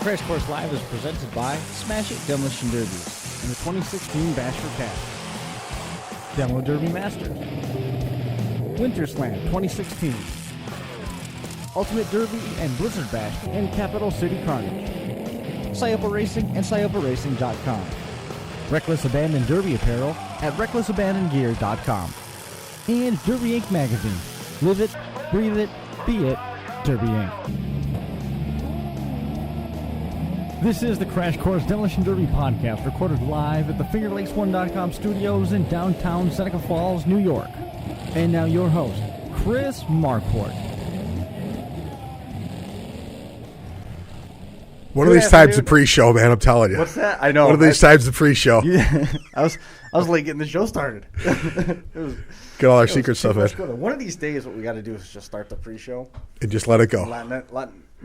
Crash Course Live is presented by Smash It Demolition Derbies and the 2016 Bashford Cast. Demo Derby Masters. Winter Slam 2016. Ultimate Derby and Blizzard Bash in Capital City Carnage. Scioppa Racing and ScioppaRacing.com. Reckless Abandon Derby Apparel at RecklessAbandonGear.com. And Derby Inc. Magazine. Live it, breathe it, be it, Derby Inc. This is the Crash Course Demolition Derby podcast, recorded live at the FingerLakes1.com studios in downtown Seneca Falls, New York. And now your host, Chris Marquardt. One of these times the pre-show, man, I'm telling you. What's that? I know. One of these times the pre-show. Yeah, I was late getting the show started. Get all our secret stuff in. One of these days, what we got to do is just start the pre-show And just let it go.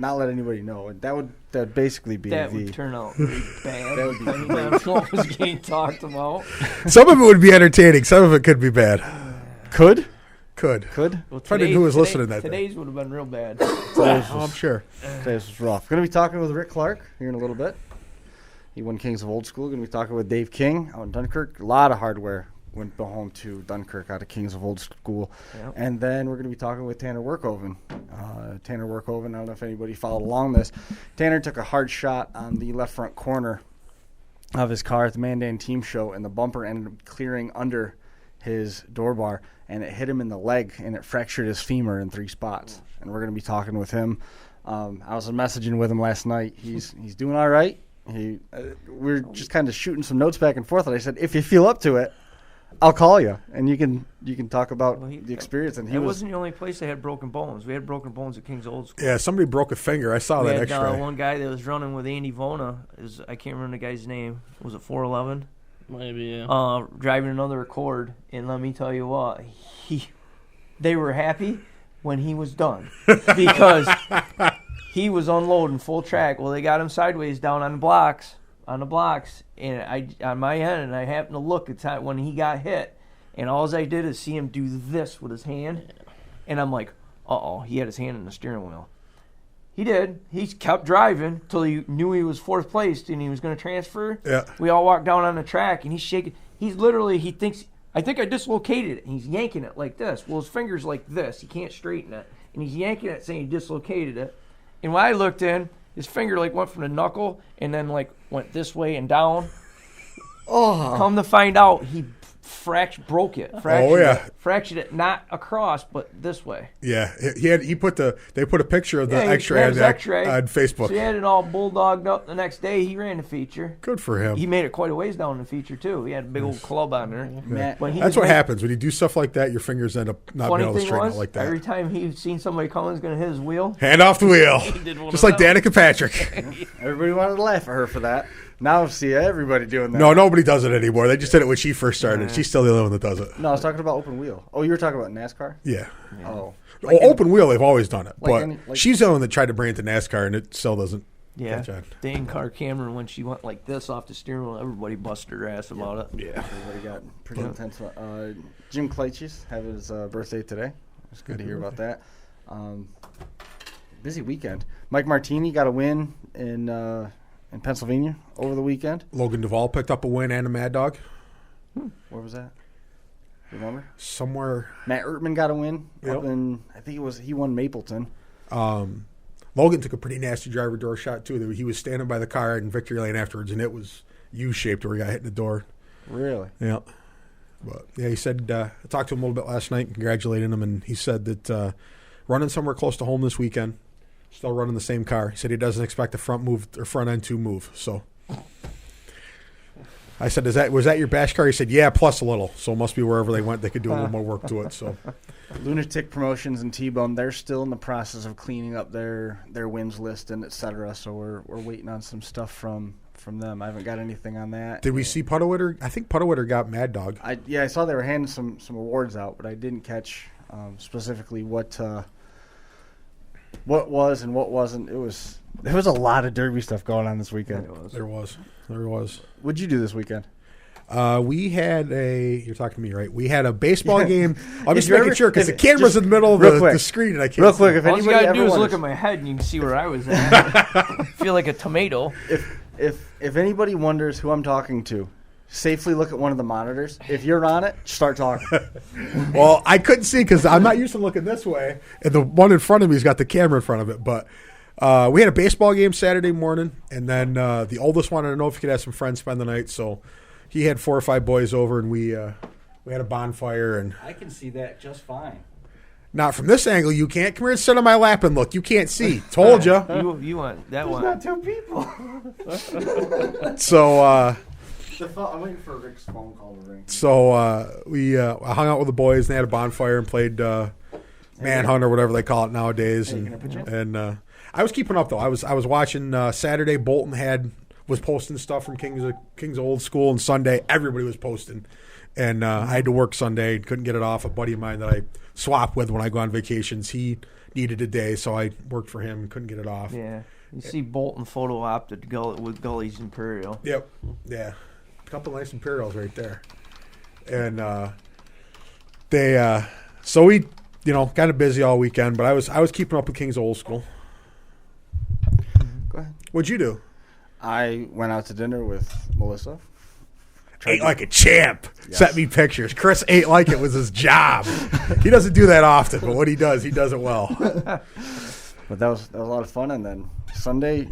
Not let anybody know. And that would basically be that would turn out really bad. That would be That's what was getting talked about. Some of it would be entertaining. Some of it could be bad. Could. Well, Depending who was listening that day. Today's would have been real bad. I'm sure. Today's was rough. Going to be talking with Rick Clarke here in a little bit. He won Kings of Old School. Going to be talking with Dave King out in Dunkirk. A lot of hardware went home to Dunkirk out of Kings of Old School. Yep. And then we're going to be talking with Tanner Werkhoven. Tanner Workhoven, I don't know if anybody followed along this. Tanner took a hard shot on the left front corner of his car at the Mandan team show, and the bumper ended up clearing under his door bar, and it hit him in the leg, and it fractured his femur in 3 spots. And we're going to be talking with him. I was messaging with him last night. He's doing all right. We're just kind of shooting some notes back and forth, and I said, if you feel up to it, I'll call you, and you can talk about the experience. And it wasn't the only place they had broken bones. We had broken bones at King's Old School. Yeah, somebody broke a finger. I saw that X-ray. X-ray. One guy that was running with Andy Vona. I can't remember the guy's name. Was it 411? Maybe, yeah. Driving another Accord, and let me tell you what, they were happy when he was done because he was unloading full track. Well, they got him sideways down on the blocks, and I on my end, and I happened to look at time when he got hit, and all I did is see him do this with his hand, and I'm like, he had his hand in the steering wheel. He did. He kept driving till he knew he was 4th placed and he was going to transfer. Yeah. We all walked down on the track, and he's shaking. He thinks, I think I dislocated it. And he's yanking it like this. Well, his finger's like this. He can't straighten it. And he's yanking it saying he dislocated it. And when I looked in, his finger went from the knuckle and then went this way and down. Come to find out, he broke it. Fractured it, not across, but this way. Yeah, they put a picture of the X-ray on Facebook. So he had it all bulldogged up the next day. He ran the feature. Good for him. He made it quite a ways down the feature too. He had a big old club on there. Yeah. That's what happens when you do stuff like that. Your fingers end up not being able to straighten out like that. Every time he seen somebody coming, he's going to hit his wheel. Hand off the wheel, just like Danica Patrick. Everybody wanted to laugh at her for that. Now I see everybody doing that. No, nobody does it anymore. They just did it when she first started. She's still the only one that does it. No, I was talking about open wheel. Oh, you were talking about NASCAR? Yeah. Oh. Open wheel, they've always done it. But she's the one that tried to bring it to NASCAR, and it still doesn't catch on. Dane Carr Cameron, when she went like this off the steering wheel, everybody busted her ass about it. Yeah. Everybody got pretty intense. Jim Kleitsch's had his birthday today. It's good to hear about that. Busy weekend. Mike Martini got a win in Pennsylvania over the weekend. Logan Duvall picked up a win and a Mad Dog. Where was that? Remember? Somewhere. Matt Ertman got a win up in, I think he won Mapleton. Logan took a pretty nasty driver door shot too. He was standing by the car in victory lane afterwards, and it was U-shaped where he got hit in the door. Really? Yeah. But yeah, he said I talked to him a little bit last night, congratulating him, and he said that running somewhere close to home this weekend. Still running the same car. He said he doesn't expect the front end to move. So I said, was that your bash car? He said, yeah, plus a little. So it must be wherever they went, they could do a little more work to it. So Lunatic Promotions and T-Bone, they're still in the process of cleaning up their wins list and et cetera. So we're waiting on some stuff from them. I haven't got anything on that. Did we see Puttawitter? I think Puttawitter got Mad Dog. I saw they were handing some awards out, but I didn't catch specifically what was and what wasn't. There was a lot of derby stuff going on this weekend. There was. What'd you do this weekend? We had you're talking to me, right? We had a baseball game. I'm just If you're making ever- sure because the if- camera's in the middle of real quick. the screen and I can't Real see quick, it. if All you anybody gotta do ever is wonders, look at my head and you can see where I was at. I feel like a tomato. if anybody wonders who I'm talking to, safely look at one of the monitors. If you're on it, start talking. Well, I couldn't see because I'm not used to looking this way, and the one in front of me's got the camera in front of it. But we had a baseball game Saturday morning, and then the oldest wanted to know if he could have some friends spend the night, so he had 4 or 5 boys over, and we had a bonfire. And I can see that just fine. not from this angle, you can't. Come here and sit on my lap and look. You can't see. Told you. You want that one? Not 2 people. So. I'm waiting for Rick's phone call to ring. So we hung out with the boys and they had a bonfire and played Manhunt or whatever they call it nowadays. Hey, can I put you in? And I was keeping up though. I was watching Saturday. Bolton was posting stuff from King's Old School, and Sunday everybody was posting. And I had to work Sunday. Couldn't get it off. A buddy of mine that I swap with when I go on vacations, he needed a day, so I worked for him. Couldn't get it off. Yeah. You see Bolton photo opted with Gully's Imperial. Yep. Yeah. A couple nice Imperials right there. And so we, kind of busy all weekend, but I was keeping up with King's Old School. Go ahead. What'd you do? I went out to dinner with Melissa. Ate like a champ. Yes. Sent me pictures. Chris ate like it was his job. He doesn't do that often, but when he does it well. But that was a lot of fun. And then Sunday,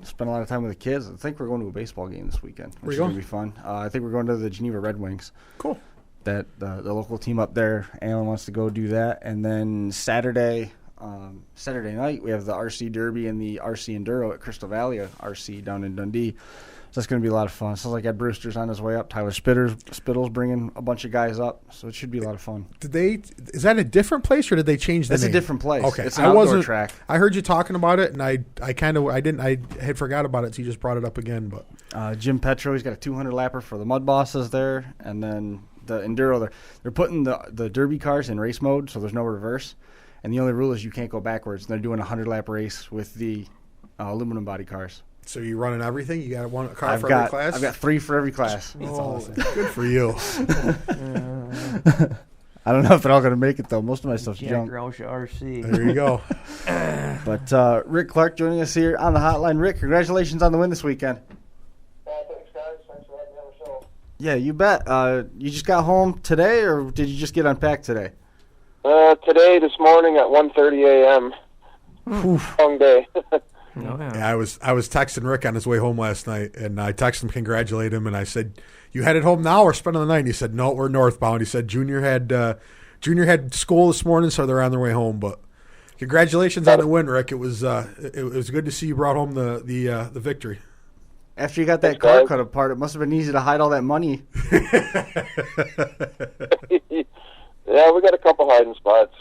spent a lot of time with the kids. I think we're going to a baseball game this weekend, Where which you is going to be fun. I think we're going to the Geneva Red Wings. Cool. That the local team up there, Alan wants to go do that. And then Saturday night, we have the RC Derby and the RC Enduro at Crystal Valley RC down in Dundee. So that's going to be a lot of fun. Sounds like Ed Brewster's on his way up. Tyler Spittle's bringing a bunch of guys up, so it should be a lot of fun. Is that a different place or did they change the It's name? a different place. Okay. It's an outdoor track. I heard you talking about it and I had forgot about it, so you just brought it up again, but Jim Petro, he's got a 200 lapper for the Mud Bosses there, and then the Enduro, they're putting the Derby cars in race mode, so there's no reverse, and the only rule is you can't go backwards. And they're doing a 100-lap race with the aluminum body cars. so you're running everything? You got a car I've for got every class? I've got 3 for every class. That's awesome. Good for you. I don't know if they're all going to make it, though. Most of my stuff's Jack junk. Roush RC. There you go. But Rick Clarke joining us here on the hotline. Rick, congratulations on the win this weekend. Thanks, guys. Thanks for having me on the show. Yeah, you bet. You just got home today, or did you just get unpacked today? This morning at 1:30 a.m. Long day. Yeah, I was texting Rick on his way home last night, and I texted him, congratulate him, and I said, "You headed home now or spending the night?" And he said, "No, we're northbound." He said, "Junior had school this morning, so they're on their way home." But congratulations on the win, Rick. It was good to see you brought home the victory. After you got that Thanks, car guys. cut apart, it must have been easy to hide all that money. Yeah, we got a couple hiding spots.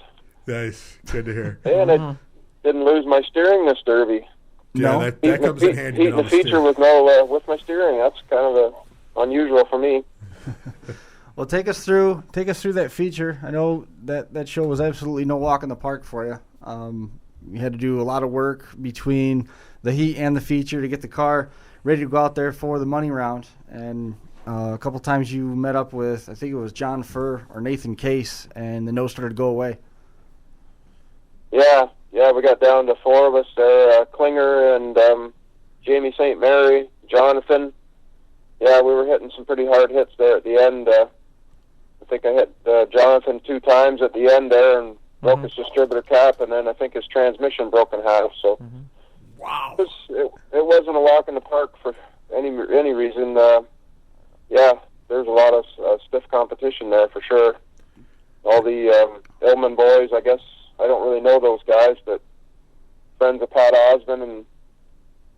Nice, good to hear. And I didn't lose my steering this derby. Yeah, No. that comes in handy. Heating the feature with my steering. That's kind of unusual for me. Well, take us through that feature. I know that show was absolutely no walk in the park for you. You had to do a lot of work between the heat and the feature to get the car ready to go out there for the money round. And a couple times you met up with, I think it was John Furr or Nathan Case, and the nose started to go away. Yeah, we got down to 4 of us there, Klinger and Jamie St. Mary, Jonathan. Yeah, we were hitting some pretty hard hits there at the end. I think I hit Jonathan 2 times at the end there and broke his distributor cap, and then I think his transmission broke in half. So Wow. it wasn't a walk in the park for any reason. Yeah, there's a lot of stiff competition there for sure. All the Illman boys, I guess. I don't really know those guys, but friends of Pat Osmond, and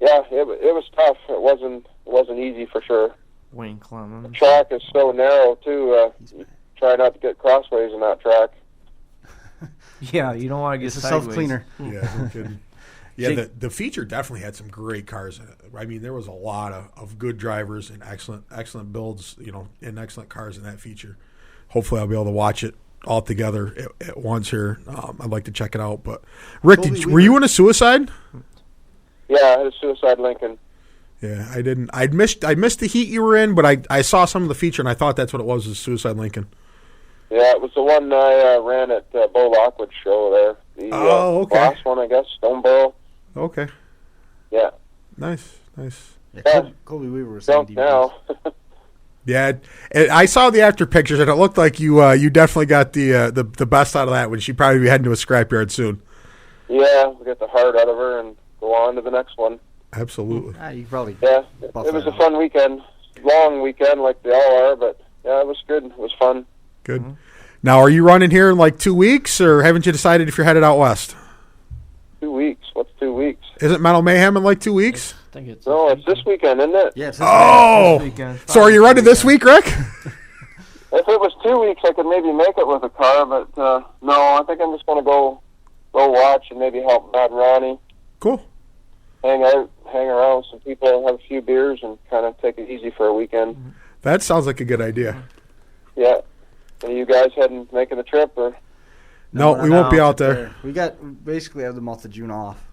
yeah, it was tough. It wasn't easy for sure. Wayne Clemens. The track is so narrow too. You try not to get crossways in that track. Yeah, you don't want to get It's a sideways. self-cleaner. Yeah, no kidding. Yeah, the feature definitely had some great cars in it. I mean, there was a lot of good drivers and excellent builds, and excellent cars in that feature. Hopefully, I'll be able to watch it all together at once here. I'd like to check it out. But Rick, were you in a suicide? Yeah, I had a Suicide Lincoln. Yeah, I didn't. I missed the heat you were in, but I saw some of the feature, and I thought that's what it was Suicide Lincoln. Yeah, it was the one I ran at Bo Lockwood's show there. The okay. last one, I guess, Stoneboro. Okay. Yeah. Nice. Yeah, Colby Weaver was saying Drunk now. Yeah, I saw the after pictures, and it looked like you definitely got the best out of that one. She'd probably be heading to a scrapyard soon. Yeah, we get the heart out of her and go on to the next one. Absolutely. You probably Yeah, it was a fun weekend. Long weekend like they all are, but yeah, it was good. It was fun. Good. Mm-hmm. Now, are you running here in like 2 weeks, or haven't you decided if you're headed out west? 2 weeks. What's 2 weeks? Isn't Mental Mayhem in like 2 weeks? I think it's it's this weekend, isn't it? Yeah, it's this weekend. So are you running this week, Rick? If it was 2 weeks, I could maybe make it with a car, but no, I think I'm just going to go watch and maybe help Matt and Ronnie. Cool. Hang around with some people, have a few beers, and kind of take it easy for a weekend. That sounds like a good idea. Yeah. Are you guys making the trip, or? No, we won't be out there. We basically have the month of June off.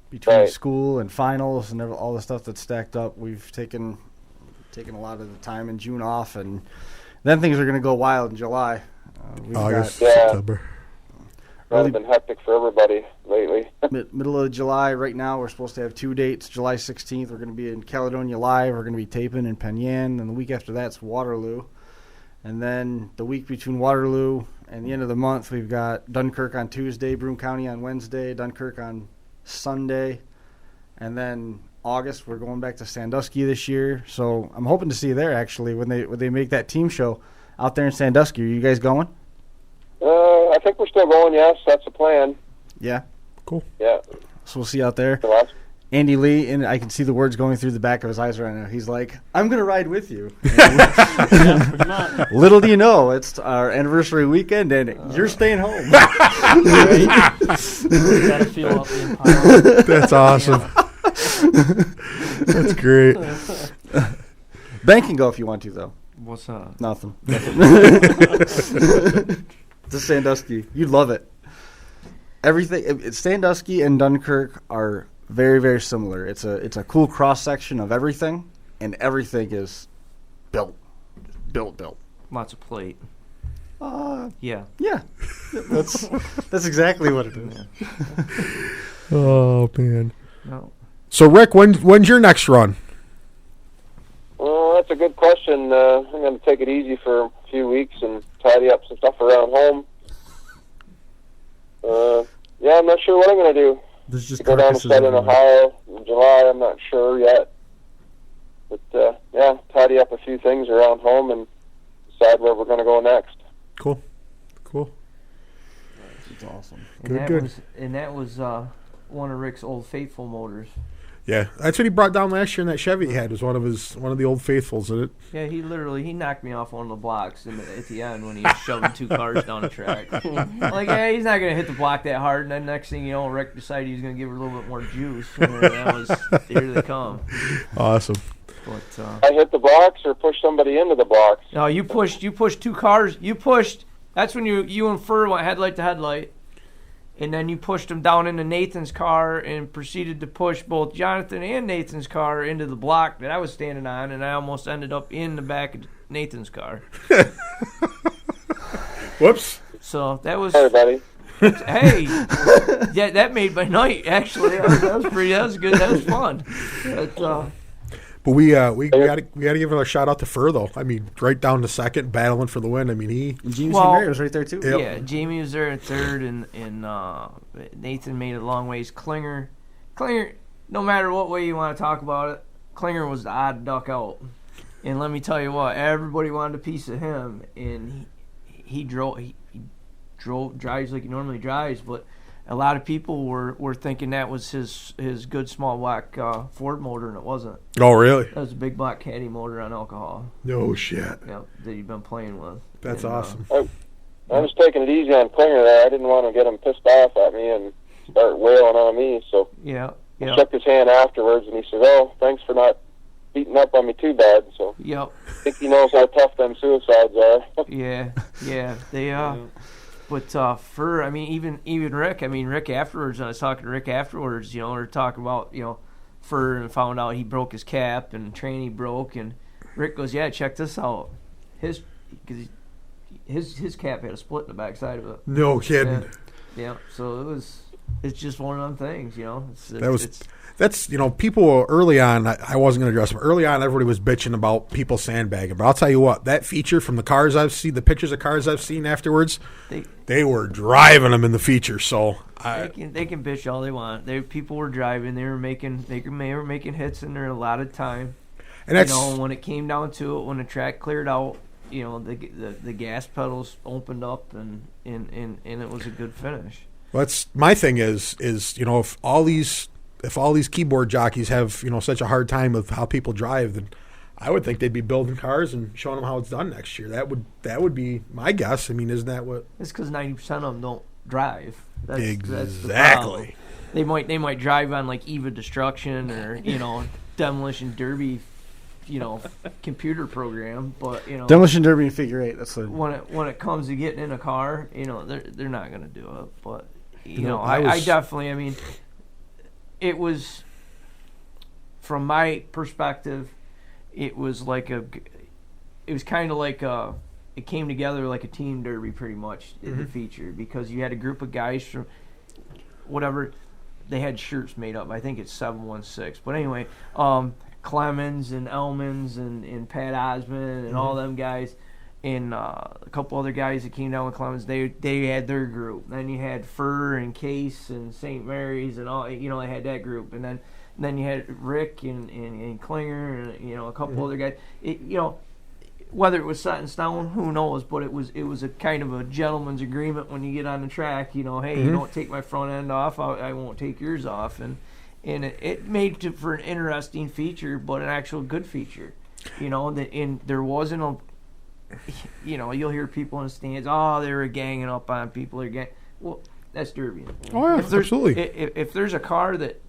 Between school and finals and all the stuff that's stacked up, we've taken a lot of the time in June off, and then things are going to go wild in July. August, September. It's been hectic for everybody lately. Middle of July right now, we're supposed to have 2 dates. July 16th, we're going to be in Caledonia Live. We're going to be taping in Penyan, and the week after that's Waterloo. And then the week between Waterloo and the end of the month, we've got Dunkirk on Tuesday, Broome County on Wednesday, Dunkirk on Sunday, and then August we're going back to Sandusky this year. So I'm hoping to see you there actually when they make that team show out there in Sandusky. Are you guys going? I think we're still going. Yes, that's the plan. Yeah. Cool. Yeah. So we'll see you out there. Andy Lee, and I can see the words going through the back of his eyes right now. He's like, "I'm going to ride with you." Little do you know, it's our anniversary weekend, and you're staying home. Gotta feel out the Empire. That's awesome. That's great. Ben can go if you want to, though. What's up? Nothing. To Sandusky, you'd love it. Everything. Sandusky and Dunkirk are very, very similar. It's a cool cross section of everything, and everything is built. Lots of plate. Yeah. That's exactly what it is. Oh man. No. So Rick, when's your next run? Well, that's a good question. I'm going to take it easy for a few weeks and tidy up some stuff around home. Yeah, I'm not sure what I'm going to do. There's just go down to Southern Ohio in July. I'm not sure yet. But, yeah, tidy up a few things around home and decide where we're going to go next. Cool. That's awesome. And that was one of Rick's old faithful motors. Yeah, that's what he brought down last year in that Chevy he had. Was one of the old faithfuls in it. Yeah, he knocked me off one of the blocks at the end when he was shoving 2 cars down the track. Like, yeah, he's not gonna hit the block that hard. And then next thing you know, Rick decided he was gonna give her a little bit more juice. And that was here they come. Awesome. But I hit the blocks or push somebody into the blocks. No, you pushed 2 cars. That's when you and Fur went headlight to headlight. And then you pushed him down into Nathan's car and proceeded to push both Jonathan and Nathan's car into the block that I was standing on, and I almost ended up in the back of Nathan's car. Whoops. So that was... Hey, buddy. Hey, yeah, that made my night, actually. That was good. That was fun. But we gotta give a shout out to Fur though. I mean, right down to second, battling for the win. I mean, James Murray was right there too. Yep. Yeah, Jamie was there at third, and Nathan made it a long ways. Klinger, no matter what way you want to talk about it, Klinger was the odd duck out. And let me tell you what, everybody wanted a piece of him, and he drives like he normally drives, but a lot of people were thinking that was his good small block Ford motor, and it wasn't. Oh, really? That was a big black caddy motor on alcohol. No shit. Yep, that he'd been playing with. That's awesome. I was taking it easy on Klinger there. I didn't want to get him pissed off at me and start wailing on me, so I shook his hand afterwards, and he said, "Oh, thanks for not beating up on me too bad." So Yep. I think he knows how tough them suicides are. Yeah, they But Fur, I mean, even Rick. I mean, Rick afterwards. I was talking to Rick afterwards. We were talking about Fur and found out he broke his cap and tranny broke, and Rick goes, yeah, check this out. His cap had a split in the backside of it. No kidding. Yeah, so it's just one of them things, you know. That's, you know, people early on, I wasn't going to address them. Early on, everybody was bitching about people sandbagging. But I'll tell you what, that feature from the cars I've seen, the pictures of cars I've seen afterwards, they were driving them in the feature. So they can bitch all they want. People were driving. They were making hits in there a lot of time. And that's, you know, when it came down to it, when the track cleared out, you know, the gas pedals opened up and it was a good finish. Well, that's my thing is you know, if all these keyboard jockeys have, you know, such a hard time with how people drive, then I would think they'd be building cars and showing them how it's done next year. That would be my guess. I mean, isn't that what? It's because 90% of them don't drive. Exactly. They might drive on like Eva Destruction or, you know, Demolition Derby, you know, computer program, but, you know, Demolition Derby and Figure 8. That's when it comes to getting in a car, you know, they're not going to do it. But you know, I definitely, I mean, it was, from my perspective, it was kind of like it came together like a team derby pretty much in the feature, because you had a group of guys from whatever, they had shirts made up. I think it's 716. But anyway, Clemens and Elmans and Pat Osmond and all them guys, and a couple other guys that came down with Clemens, they had their group. Then you had Fur and Case and St. Mary's and all, you know, they had that group. And then you had Rick and Klinger and, you know, a couple other guys. You know, whether it was set in stone, who knows? But it was a kind of a gentleman's agreement when you get on the track. You know, hey, you don't take my front end off, I won't take yours off, and it made it for an interesting feature, but an actual good feature. You know, and there wasn't a, you know, you'll hear people in the stands, oh, they were ganging up on people. Well, that's derby. Oh, yeah, absolutely. If there's a car that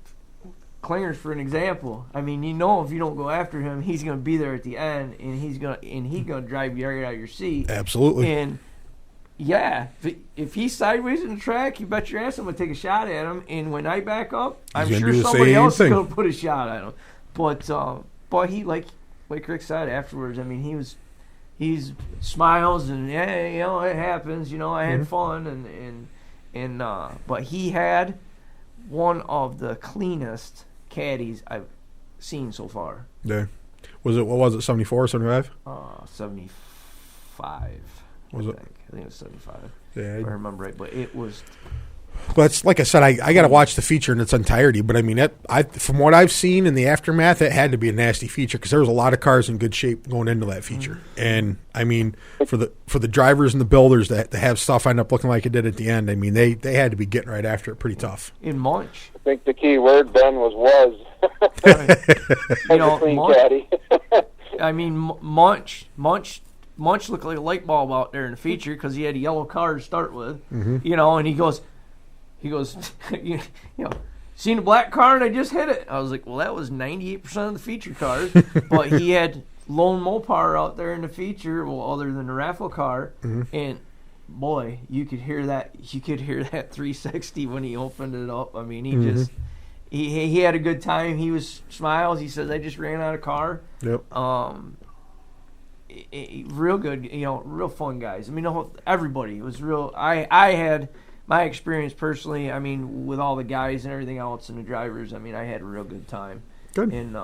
Klinger's, for an example, I mean, you know, if you don't go after him, he's going to be there at the end, and he's going to drive you right out of your seat. Absolutely. And yeah, if he's sideways in the track, you bet your ass I'm going to take a shot at him. And when I back up, I'm sure somebody else is going to put a shot at him. But he, like Rick said afterwards, I mean, he smiles and, yeah, you know, it happens. You know, I had fun, but he had one of the cleanest caddies I've seen so far. Yeah. What was it, 74 or 75? 75. Was it? I think it was 75. Yeah. If I remember right, but it was. But it's, like I said, I got to watch the feature in its entirety. But I mean, from what I've seen in the aftermath, it had to be a nasty feature, because there was a lot of cars in good shape going into that feature. And I mean, for the drivers and the builders that have stuff end up looking like it did at the end, I mean, they had to be getting right after it pretty tough. In Munch, I think the key word, Ben, was. You know, Munch, caddy. I mean, Munch looked like a light bulb out there in the feature, because he had a yellow car to start with. You know, and he goes, you know, seen a black car and I just hit it. I was like, well, that was 98% of the feature cars. But he had lone Mopar out there in the feature, well, other than the raffle car. And boy, you could hear that 360 when he opened it up. I mean, he just he had a good time. He was smiles. He says, I just ran out of car. Yep. Real good, you know, real fun guys. I mean, everybody was real. I had my experience personally, I mean, with all the guys and everything else and the drivers, I mean, I had a real good time. Good. And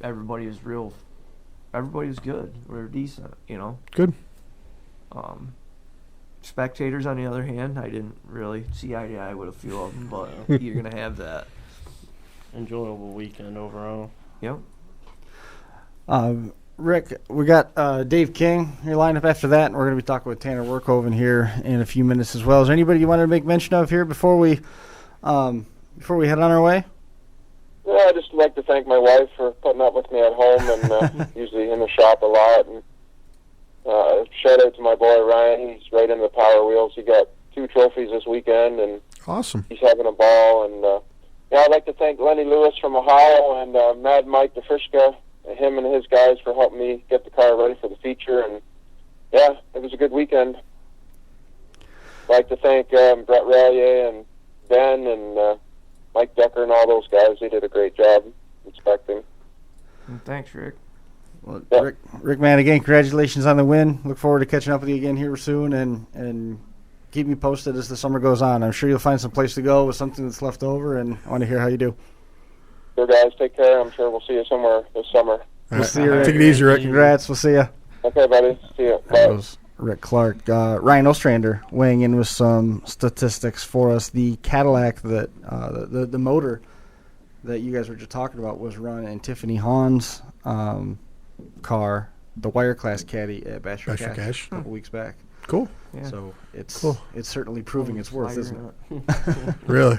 everybody was good. We were decent, you know. Good. Spectators, on the other hand, I didn't really see eye to eye with a few of them, but you're going to have that. Enjoyable weekend overall. Yep. Rick, we got Dave King here lined up after that, and we're going to be talking with Tanner Werkhoven here in a few minutes as well. Is there anybody you wanted to make mention of here before we head on our way? Yeah, I'd just like to thank my wife for putting up with me at home and usually in the shop a lot. And shout out to my boy Ryan. He's right in the Power Wheels. He got 2 trophies this weekend, and awesome. He's having a ball. And yeah, I'd like to thank Lenny Lewis from Ohio and Mad Mike DeFrischka, him and his guys, for helping me get the car ready for the feature. And yeah, it was a good weekend. I'd like to thank Brett Rallier and Ben and Mike Decker and all those guys. They did a great job. expecting. Thanks, Rick. Well, Yeah. Rick, man, again, congratulations on the win. Look forward to catching up with you again here soon, and keep me posted as the summer goes on. I'm sure you'll find some place to go with something that's left over, and I want to hear how you do. Sure, guys, take care. I'm sure we'll see you somewhere this summer. We'll see you, Rick. Take it easy, Rick. Congrats. We'll see you. Okay, buddy. See you. That Bye. was Rick Clarke. Ryan Ostrander weighing in with some statistics for us. The Cadillac that the motor that you guys were just talking about was run in Tiffany Hahn's car, the Wire Class Caddy at Bashford Cash a couple weeks back. Cool. Yeah. So it's Cool. it's certainly proving its worth, isn't it? Really?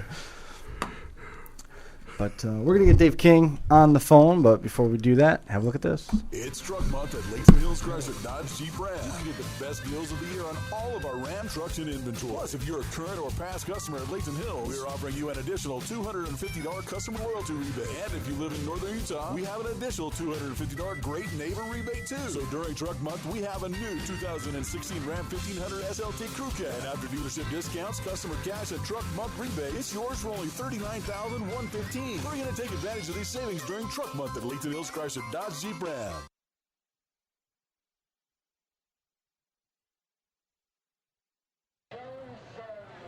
But we're going to get Dave King on the phone. But before we do that, have a look at this. It's Truck Month at Layton Hills Chrysler Dodge Jeep Ram. You can get the best deals of the year on all of our Ram trucks in inventory. Plus, if you're a current or past customer at Layton Hills, we're offering you an additional $250 customer loyalty rebate. And if you live in northern Utah, we have an additional $250 Great Neighbor rebate too. So during Truck Month, we have a new 2016 Ram 1500 SLT Crew Cab. And after dealership discounts, customer cash, and Truck Month rebate, it's yours for only $39,115. We're going to take advantage of these savings during Truck Month at Layton Hills Chrysler Dodge Jeep Ram.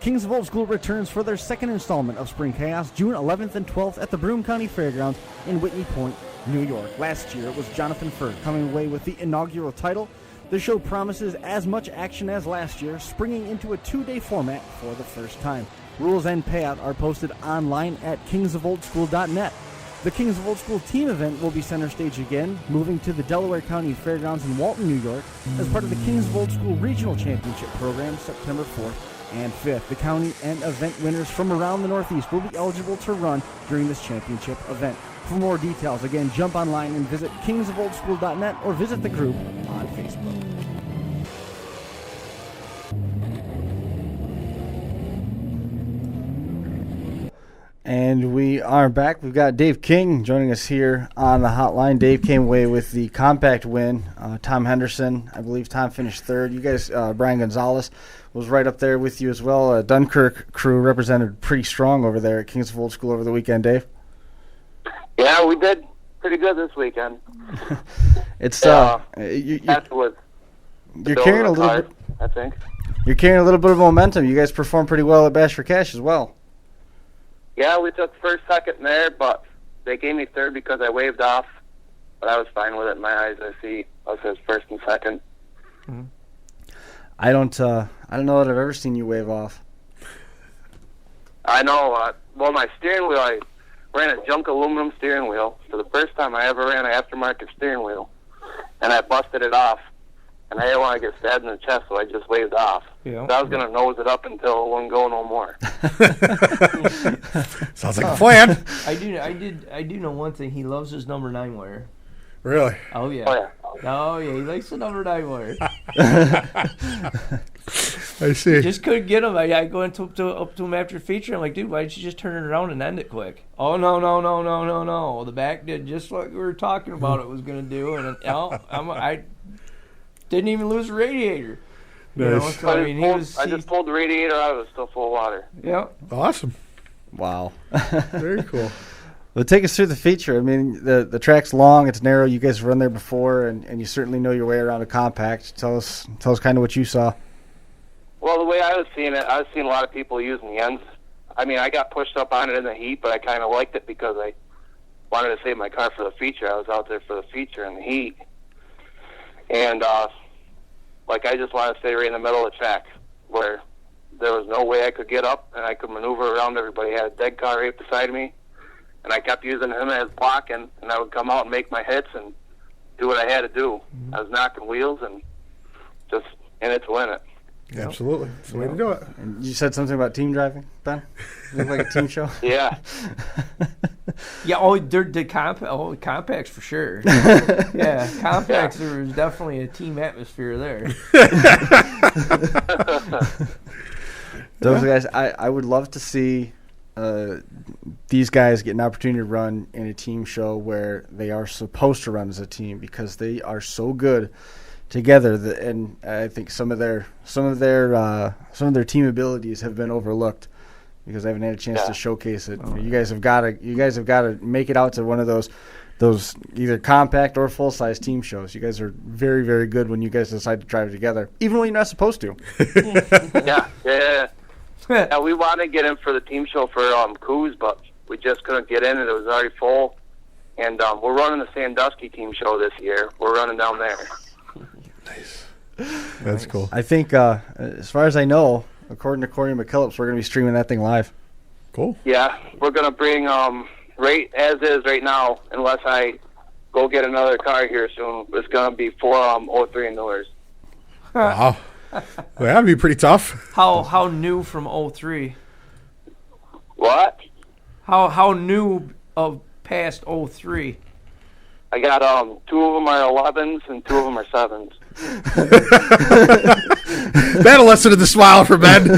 Kings of Old School returns for their second installment of Spring Chaos, June 11th and 12th at the Broome County Fairgrounds in Whitney Point, New York. Last year, it was Jonathan Furr coming away with the inaugural title. The show promises as much action as last year, springing into a 2-day format for the first time. Rules and payout are posted online at kingsofoldschool.net. The Kings of Old School team event will be center stage again, moving to the Delaware County Fairgrounds in Walton, New York, as part of the Kings of Old School Regional Championship program September 4th and 5th. The county and event winners from around the Northeast will be eligible to run during this championship event. For more details, again, jump online and visit kingsofoldschool.net or visit the group on Facebook. And we are back. We've got Dave King joining us here on the hotline. Dave came away with the compact win. Tom Henderson, I believe Tom finished third. You guys, Brian Gonzalez was right up there with you as well. Dunkirk crew represented pretty strong over there at Kings of Old School over the weekend, Dave. Yeah, we did pretty good this weekend. It's That's what you're carrying a little hard, bit. I think. You're carrying a little bit of momentum. You guys performed pretty well at Bash for Cash as well. Yeah, we took first, second there, but they gave me third because I waved off. But I was fine with it in my eyes. I see us as first and second. I don't know that I've ever seen you wave off. I know. Well, my steering wheel, I ran a junk aluminum steering wheel. So the first time I ever ran an aftermarket steering wheel, and I busted it off. And I didn't want to get stabbed in the chest, so I just waved off. Yeah. So I was going to nose it up until it wouldn't go no more. Sounds like a plan. I do know one thing. He loves his number 9 wire. Really? Oh yeah. Oh, yeah. Oh yeah. He likes the number 9 wire. I see. Just couldn't get him. I go up to him after feature. I'm like, dude, why didn't you just turn it around and end it quick? Oh no. The back did just what we were talking about it was going to do, and I didn't even lose the radiator. You know, Nice. so, I mean, I just pulled the radiator out. It was still full of water. Yeah. Awesome. Wow. Very cool. Well, take us through the feature. I mean, the track's long, it's narrow. You guys have run there before, and you certainly know your way around a compact. Tell us kind of what you saw. Well, the way I was seeing it, I was seeing a lot of people using the ends. I mean, I got pushed up on it in the heat, but I kind of liked it because I wanted to save my car for the feature. I was out there for the feature in the heat. And, I just wanted to stay right in the middle of the track where there was no way I could get up and I could maneuver around everybody. I had a dead car right beside me, and I kept using him as blocking, and I would come out and make my hits and do what I had to do. I was knocking wheels and just in it to win it. Absolutely. That's the way to do it. And you said something about team driving, Ben? Looked like a team show? Yeah. Yeah, the compacts for sure. Yeah, compacts, there was definitely a team atmosphere there. Those guys, I would love to see these guys get an opportunity to run in a team show where they are supposed to run as a team because they are so good together, and I think some of their team abilities have been overlooked because I haven't had a chance to showcase it. You guys have got to make it out to one of those either compact or full size team shows. You guys are very, very good when you guys decide to drive together, even when you're not supposed to. Yeah, we wanted to get in for the team show for Coos, but we just couldn't get in, and it was already full. And we're running the Sandusky team show this year. We're running down there. Nice. That's cool. I think, as far as I know, according to Corey McKillips, we're going to be streaming that thing live. Cool. Yeah, we're going to bring right as is right now, unless I go get another car here soon. It's going to be 4 03 and Millers. Wow. Well, that'd be pretty tough. How new from 03? What? How new of past 03? I got 2 of them are 11s and 2 of them are 7s. That'll lessen the smile for Ben.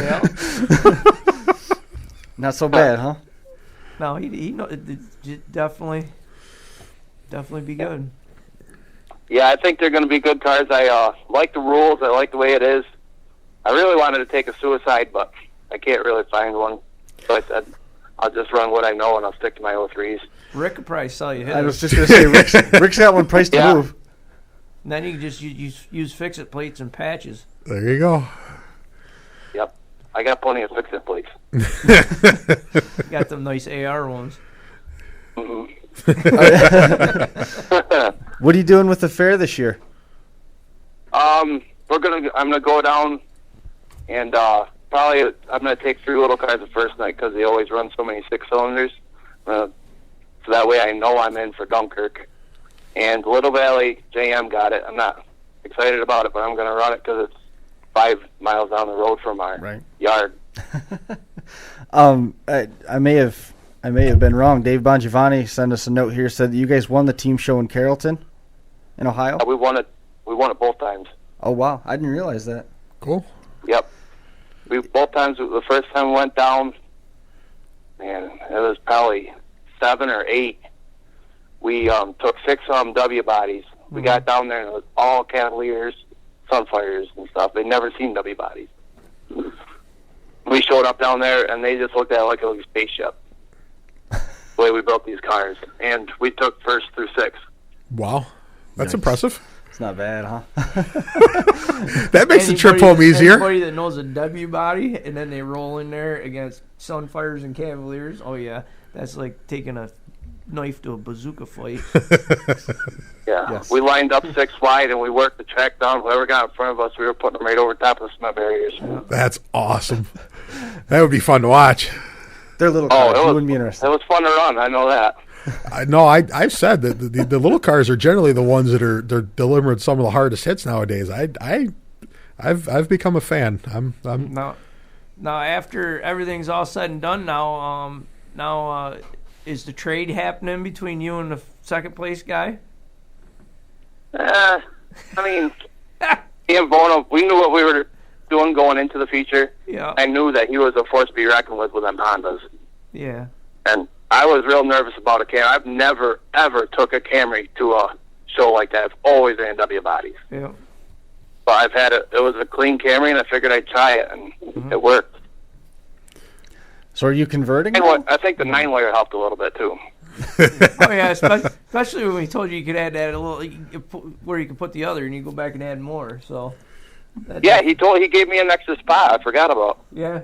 Not so bad, huh? No, he definitely be good. Yeah, I think they're going to be good cars. I like the rules. I like the way it is. I really wanted to take a suicide, but I can't really find one. So I said, I'll just run what I know, and I'll stick to my 03s. Rick could probably sell you his. I was just going to say, Rick's got one priced to move. And then you can just use fix-it plates and patches. There you go. Yep. I got plenty of fix-it plates. Got them nice AR ones. Mm-hmm. What are you doing with the fair this year? I'm gonna go down, and probably I'm gonna take 3 little cars the first night because they always run so many 6-cylinders. So that way I know I'm in for Dunkirk. And Little Valley JM got it. I'm not excited about it, but I'm gonna run it because it's 5 miles down the road from our yard. I may have been wrong. Dave Bongiovanni sent us a note here, said that you guys won the team show in Carrollton, in Ohio. We won it. We won it both times. Oh wow, I didn't realize that. Cool. Yep. We both times. The first time we went down, man, it was probably 7 or 8. We took 6 W bodies. We got down there and it was all Cavaliers, Sunfires and stuff. They'd never seen W bodies. We showed up down there and they just looked at it like it was a spaceship. The way we built these cars, and we took 1st through 6th. Wow, that's impressive. It's not bad, huh? That makes the trip home easier. Anybody that knows a W body and then they roll in there against Sunfires and Cavaliers, oh yeah, that's like taking a knife to a bazooka fight. Yeah, Yes. we lined up 6 wide and we worked the track down. Whoever got in front of us, we were putting them right over top of the cement barriers. That's awesome. That would be fun to watch. They're little cars. You wouldn't be It interested. was fun to run. I know that. I've said that the little cars are generally the ones that are they're delivering some of the hardest hits nowadays. I've become a fan. I'm Now after everything's all said and done, now is the trade happening between you and the second place guy? I mean, me and Bono, we knew what we were doing going into the feature. Yeah. I knew that he was a force to be reckoned with them Hondas. Yeah. And I was real nervous about a Camry. I've never, ever took a Camry to a show like that. I've always ran W bodies. Yeah. But I've had it was a clean Camry, and I figured I'd try it, and it worked. So are you converting? And what, I think the 9-layer helped a little bit, too. Oh yeah, especially when we told you could add that a little where you could put the other, and you go back and add more. So. Yeah, he gave me an extra spot. I forgot about. Yeah.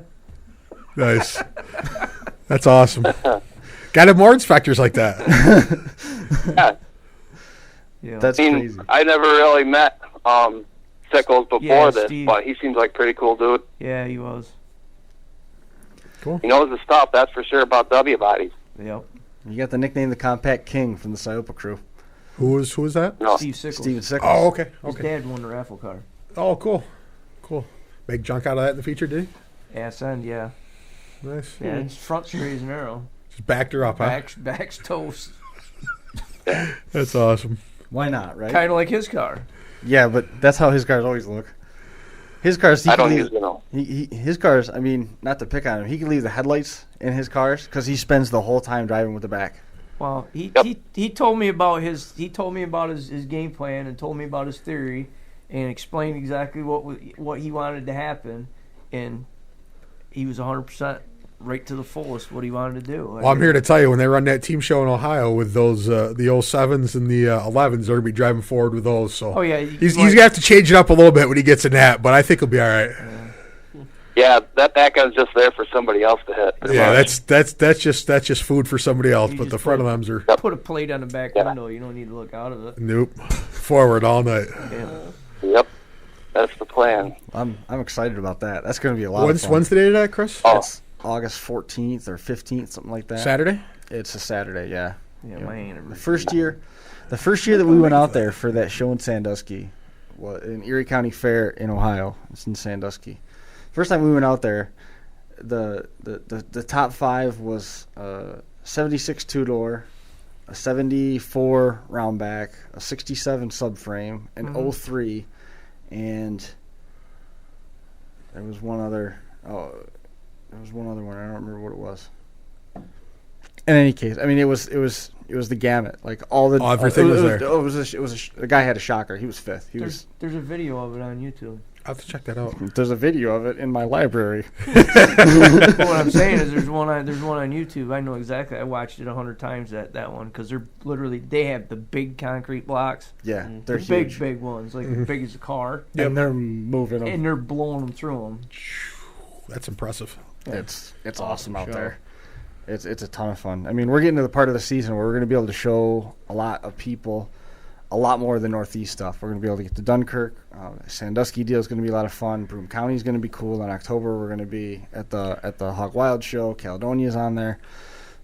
nice. That's awesome. Got to have more inspectors like that. Yeah. Yeah. That's I mean, crazy. I never really met Sickles before this, Steve. but he seems like a pretty cool dude. Yeah, he was. He knows the stuff, that's for sure, about W bodies. Yep. You got the nickname the Compact King from the Siopa crew. Who was that? No. Steve Sickles. Steven Sickles. Oh, okay. His Okay. dad won the raffle car. Oh, cool. Make junk out of that in the feature, did he? Ass end, yeah. Nice. Yeah, it's front straight as an arrow. Just backed her up, huh? Back's toast. That's awesome. Why not, right? Kind of like his car. Yeah, but that's how his cars always look. His cars, I don't usually know. his cars, I mean, not to pick on him, he can leave the headlights in his cars because he spends the whole time driving with the back. Well, he told me about his game plan and told me about his theory and explained exactly what he wanted to happen, and he was 100% right to the fullest what he wanted to do. Well, I'm here to tell you, when they run that team show in Ohio with those the 07s and the 11s, they're going to be driving forward with those. So he's going to have to change it up a little bit when he gets in that, but I think he'll be all right. Yeah, that back end's just there for somebody else to hit. Yeah, that's just food for somebody else. But the front of them's are put a plate on the back window. You don't need to look out of it. Nope, forward all night. Yeah. Yep, that's the plan. I'm excited about that. That's going to be a lot of fun. When's the date of that, Chris? It's August 14th or 15th, something like that. Saturday? It's a Saturday, yeah. Yeah, my anniversary. The first year that we went out there for that show in Sandusky, in Erie County Fair in Ohio. It's in Sandusky. First time we went out there, the top 5 was 76 two-door, a 74 roundback, a 67 subframe, an 03, and there was one other. There was one other one. I don't remember what it was. In any case, I mean, it was the gamut. Like everything was there. The guy had a shocker. He was 5th. There's a video of it on YouTube. I'll have to check that out. There's a video of it in my library. What I'm saying is there's one on YouTube. I know exactly. I watched it 100 times that one because they have the big concrete blocks. Yeah, they're the huge. big ones, like big as a car. And they're moving them. And they're blowing them through them. That's impressive. It's awesome out there. It's a ton of fun. I mean, we're getting to the part of the season where we're going to be able to show a lot of people a lot more of the Northeast stuff. We're going to be able to get to Dunkirk. Sandusky deal is going to be a lot of fun. Broome County is going to be cool. In October, we're going to be at the Hog Wild show. Caledonia's on there.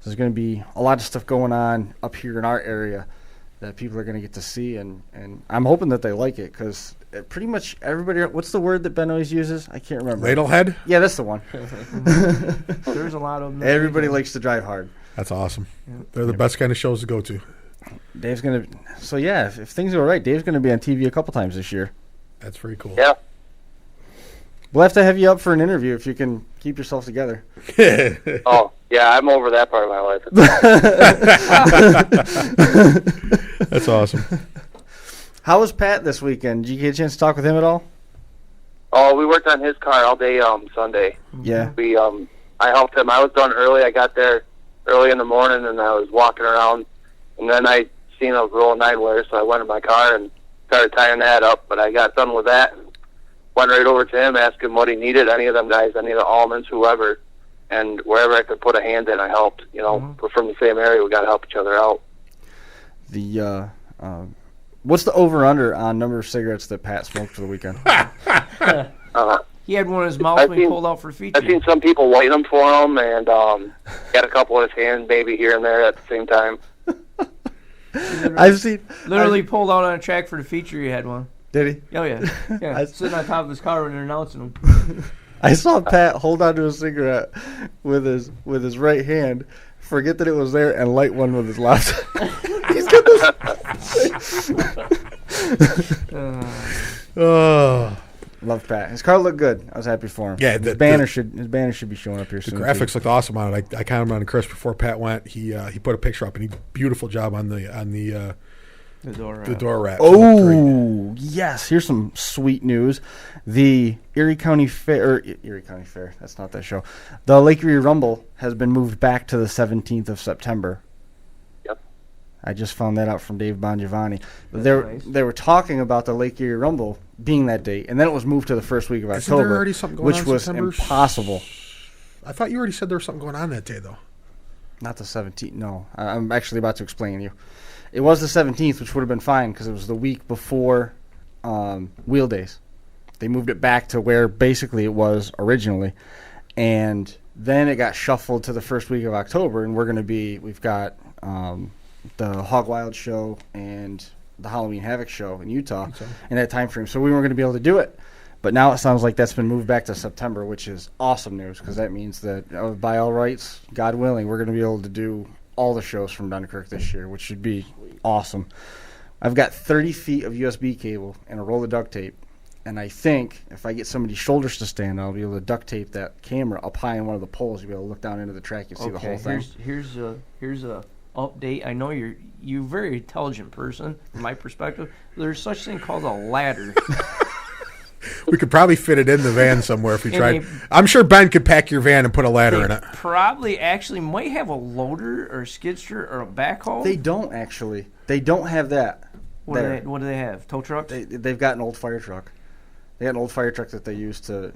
So there's going to be a lot of stuff going on up here in our area that people are going to get to see, and I'm hoping that they like it because pretty much everybody. What's the word that Ben always uses? I can't remember. Ladlehead? Yeah, that's the one. There's a lot of them. Everybody likes to drive hard. That's awesome. They're the best kind of shows to go to. Dave's going to. So, yeah, if things go right, Dave's going to be on TV a couple times this year. That's pretty cool. Yeah. We'll have to have you up for an interview if you can keep yourself together. Oh, yeah, I'm over that part of my life. That's awesome. How was Pat this weekend? Did you get a chance to talk with him at all? Oh, we worked on his car all day Sunday. Yeah. I helped him. I was done early. I got there early in the morning, and I was walking around. And then I seen a roll of 9-wire, so I went in my car and started tying that up. But I got done with that. Went right over to him, asked him what he needed, any of them guys, any of the Almonds, whoever. And wherever I could put a hand in, I helped. You know, we're from the same area. We got to help each other out. What's the over-under on number of cigarettes that Pat smoked for the weekend? He had one in his mouth when he pulled out for feature. I've seen some people light them for him, and got a couple in his hand, maybe here and there at the same time. Literally pulled out on a track for the feature. He had one. Did he? Oh yeah. Sitting on top of his car when they're announcing him. I saw Pat hold on to a cigarette with his right hand, forget that it was there, and light one with his left. He's got this. Love Pat. His car looked good. I was happy for him. Yeah, his banner should be showing up here soon. The graphics looked awesome on it. I counted on Chris before Pat went. He put a picture up, and he did a beautiful job on the door wrap. Oh yes, here's some sweet news. The Erie County Fair. That's not that show. The Lake Erie Rumble has been moved back to the 17th of September. Yep. I just found that out from Dave Bongiovanni. They were talking about the Lake Erie Rumble being that date, and then it was moved to the first week of Isn't October, there already something going which on was September? impossible. I thought you already said there was something going on that day, though. Not the 17th. No, I'm actually about to explain to you. It was the 17th, which would have been fine because it was the week before Wheel Days. They moved it back to where basically it was originally, and then it got shuffled to the first week of October, and we've got the Hog Wild show and the Halloween Havoc show in Utah in that time frame, so we weren't going to be able to do it. But now it sounds like that's been moved back to September, which is awesome news because that means that by all rights, God willing, we're going to be able to do all the shows from Dunkirk this year, which should be awesome. I've got 30 feet of USB cable and a roll of duct tape, and I think if I get somebody's shoulders to stand, I'll be able to duct tape that camera up high on one of the poles. You'll be able to look down into the track. You'll see the whole thing. Here's a update. I know you're a very intelligent person from my perspective. There's such thing called a ladder. We could probably fit it in the van somewhere if we And tried. they- I'm sure Ben could pack your van and put a ladder in They it. probably actually might have a loader or a skid steer or a backhoe. They don't actually. They don't have that. What there. do they have? Tow trucks? They've got an old fire truck. They got an old fire truck that they use to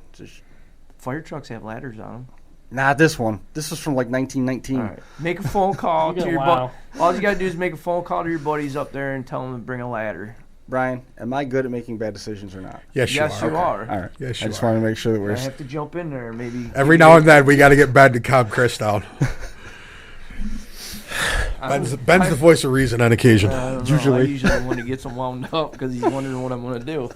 Fire trucks have ladders on them. Not this one. This was from like 1919. All right. Make a phone call You to get your wow. All you gotta do is make a phone call to your buddies up there and tell them to bring a ladder. Brian, am I good at making bad decisions or not? Yes, Yes, you you are. are. All right. Yes, I you just are. want to make sure that we're. I have to jump in there, maybe. Every now and then, we got to get Ben to calm Chris down. Ben's the voice of reason on occasion. I don't know. I usually want to get him wound up because he's wondering what I'm going to do.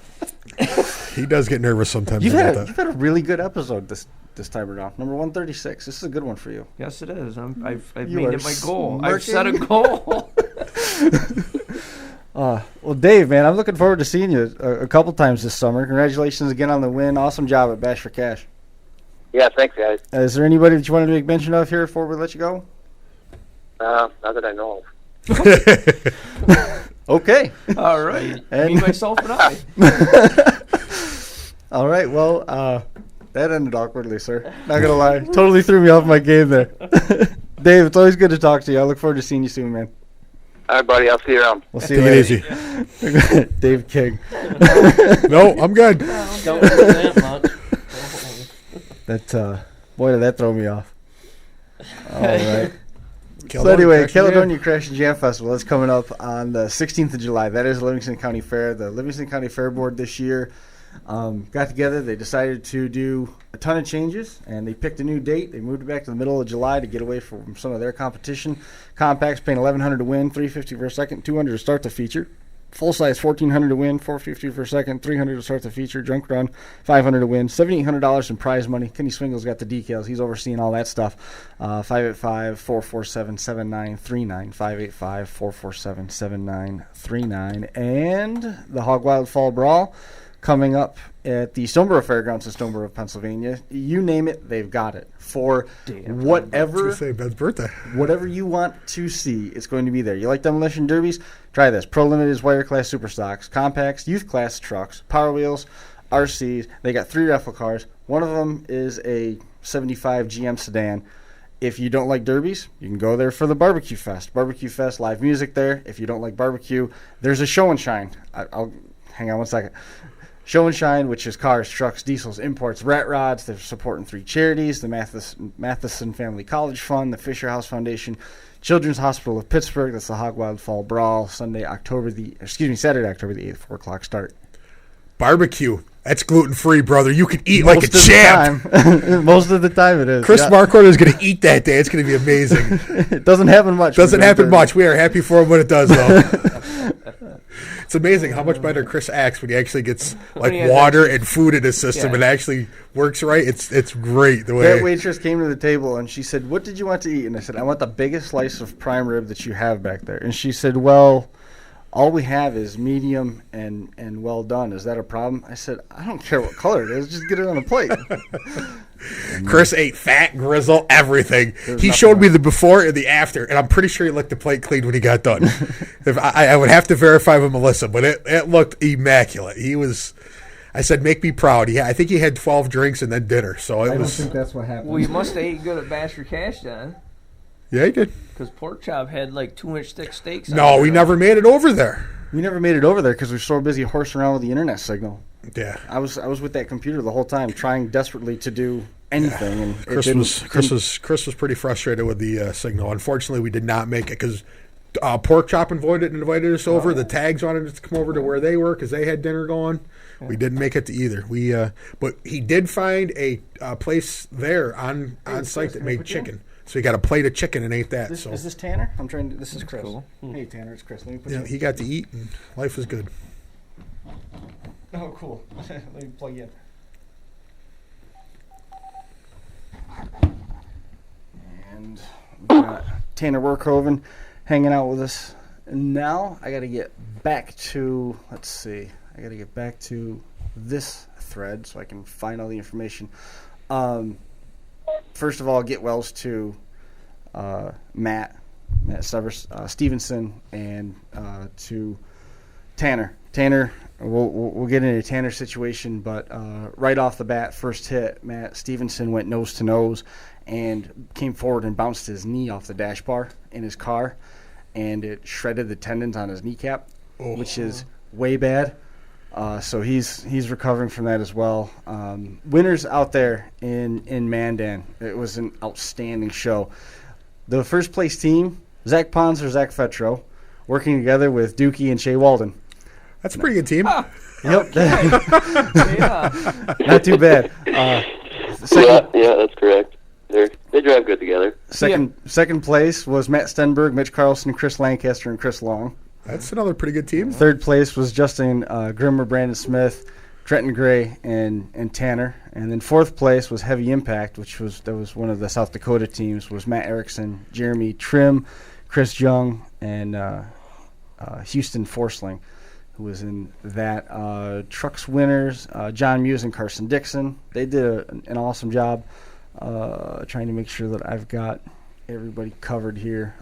He does get nervous sometimes You've about had that. a really good episode this time around. Number 136. This is a good one for you. Yes, it is. I've You made are it my goal. smirking. I've set a goal. Well, Dave, man, I'm looking forward to seeing you a couple times this summer. Congratulations again on the win. Awesome job at Bash for Cash. Yeah, thanks, guys. Is there anybody that you wanted to make mention of here before we let you go? Not that I know of. Okay. All right. And- Me, myself, and I. All right. Well, that ended awkwardly, sir. Not gonna lie, totally threw me off my game there. Dave, it's always good to talk to you. I look forward to seeing you soon, man. All right, buddy. I'll see you around. We'll see Take you it later. easy. Dave King. No, I'm good. Don't do that much. That boy, did that throw me off. All right. So Caledonia anyway, Crash and Jam. Caledonia Crash and Jam Festival is coming up on the 16th of July. That is Livingston County Fair. The Livingston County Fair Board this year got together. They decided to do a ton of changes, and they picked a new date. They moved it back to the middle of July to get away from some of their competition. Compacts paying $1,100 to win, $350 for a second, $200 to start the feature. Full size $1,400 to win, $450 for a second, $300 to start the feature. Junk run $500 to win, $7,800 in prize money. Kenny Swingle's got the decals; he's overseeing all that stuff. 585-447-7939, 585-447-7939, and the Hog Wild Fall Brawl coming up at the Stoneboro Fairgrounds in Stoneboro, Pennsylvania. You name it, they've got it for whatever. Say Ben's birthday. Whatever you want to see, it's going to be there. You like demolition derbies? Try this. Pro Limited's wire class super stocks, compacts, youth class trucks, Power Wheels, RCs. They got 3 raffle cars. One of them is a 75 GM sedan. If you don't like derbies, you can go there for the Barbecue Fest. Barbecue Fest, live music there. If you don't like barbecue, there's a show and shine. I'll hang on one second. Show and Shine, which is cars, trucks, diesels, imports, rat rods. They're supporting 3 charities: the Matheson Family College Fund, the Fisher House Foundation, Children's Hospital of Pittsburgh. That's the Hog Wild Fall Brawl, Saturday, October the 8th, 4 o'clock start. Barbecue. That's gluten free, brother. You can eat like a Most of the champ. time. Most of the time it is. Chris yeah. Marquardt is going to eat that day. It's going to be amazing. It doesn't happen much. Doesn't happen much. We are happy for him when it does, though. It's amazing how much better Chris acts when he actually gets like he has water and food in his system Yeah. and actually works right. It's great the That way. waitress came to the table and she said, "What did you want to eat?" And I said, "I want the biggest slice of prime rib that you have back there." And she said, "Well, all we have is medium and well done. Is that a problem?" I said, "I don't care what color it is. Just get it on a plate." Chris ate fat, grizzle, everything. There's He nothing showed me wrong. the before and the after, and I'm pretty sure he licked the plate clean when he got done. If I would have to verify with Melissa, but it looked immaculate. He was. I said, "Make me proud." I think he had 12 drinks and then dinner, so it was. that's what happened. Well, you must have ate good at Bash for Cash then, Yeah, he did. because Pork Chop had like 2-inch thick steaks. on No, it. we never made it over there. We never made it over there because we were so busy horsing around with the internet signal. Yeah. I was with that computer the whole time, trying desperately to do anything, and it Chris didn't- was pretty frustrated with the signal. Unfortunately, we did not make it because Pork Chop invited us over. The tags wanted us to come over to where they were because they had dinner going. We didn't make it to either. But he did find a place there on site that made chicken. So he got a plate of chicken and ate that. So Is this Tanner? I'm trying to. This is Chris. cool. Hey Tanner, it's Chris. Let me put yeah, you. he got to eat and life was good. Oh, cool. Let me plug you in. And we've got Tanner Werkhoven hanging out with us. And now I got to get back to, let's see, I got to get back to this thread so I can find all the information. First of all, get wells to Matt Stevenson, and to Tanner, we'll get into Tanner's situation, but right off the bat, first hit, Matt Stevenson went nose to nose and came forward and bounced his knee off the dash bar in his car, and it shredded the tendons on his kneecap, which is way bad. So he's recovering from that as well. Winners out there in Mandan. It was an outstanding show. The first place team, Zach Ponser, Zach Fetro, working together with Dookie and Shea Walden. That's a pretty good team. Yep. Yeah. Not too bad. Yeah, that's correct. They drive good together. Second place was Matt Stenberg, Mitch Carlson, Chris Lancaster, and Chris Long. That's another pretty good team. Third place was Justin Grimmer, Brandon Smith, Trenton Gray, and Tanner. And then fourth place was Heavy Impact, which was one of the South Dakota teams, was Matt Erickson, Jeremy Trim, Chris Young, and Houston Forsling, who was in that. Trucks winners, John Muse and Carson Dixon. They did an awesome job trying to make sure that I've got everybody covered here.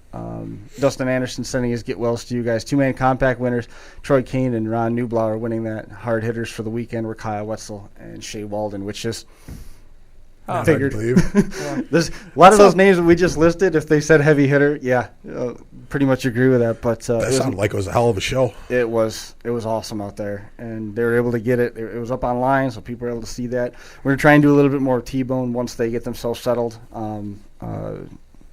Dustin Anderson sending his get wells to you guys. Two-man compact winners, Troy Kane and Ron Newblauer winning that. Hard hitters for the weekend were Kyle Wetzel and Shea Walden, which is figured. There's a lot of those names that we just listed. If they said heavy hitter, pretty much agree with that. But that sounded like it was a hell of a show. It was awesome out there, and they were able to get it. It was up online, so people were able to see that. We're going to try and do a little bit more T-Bone once they get themselves settled.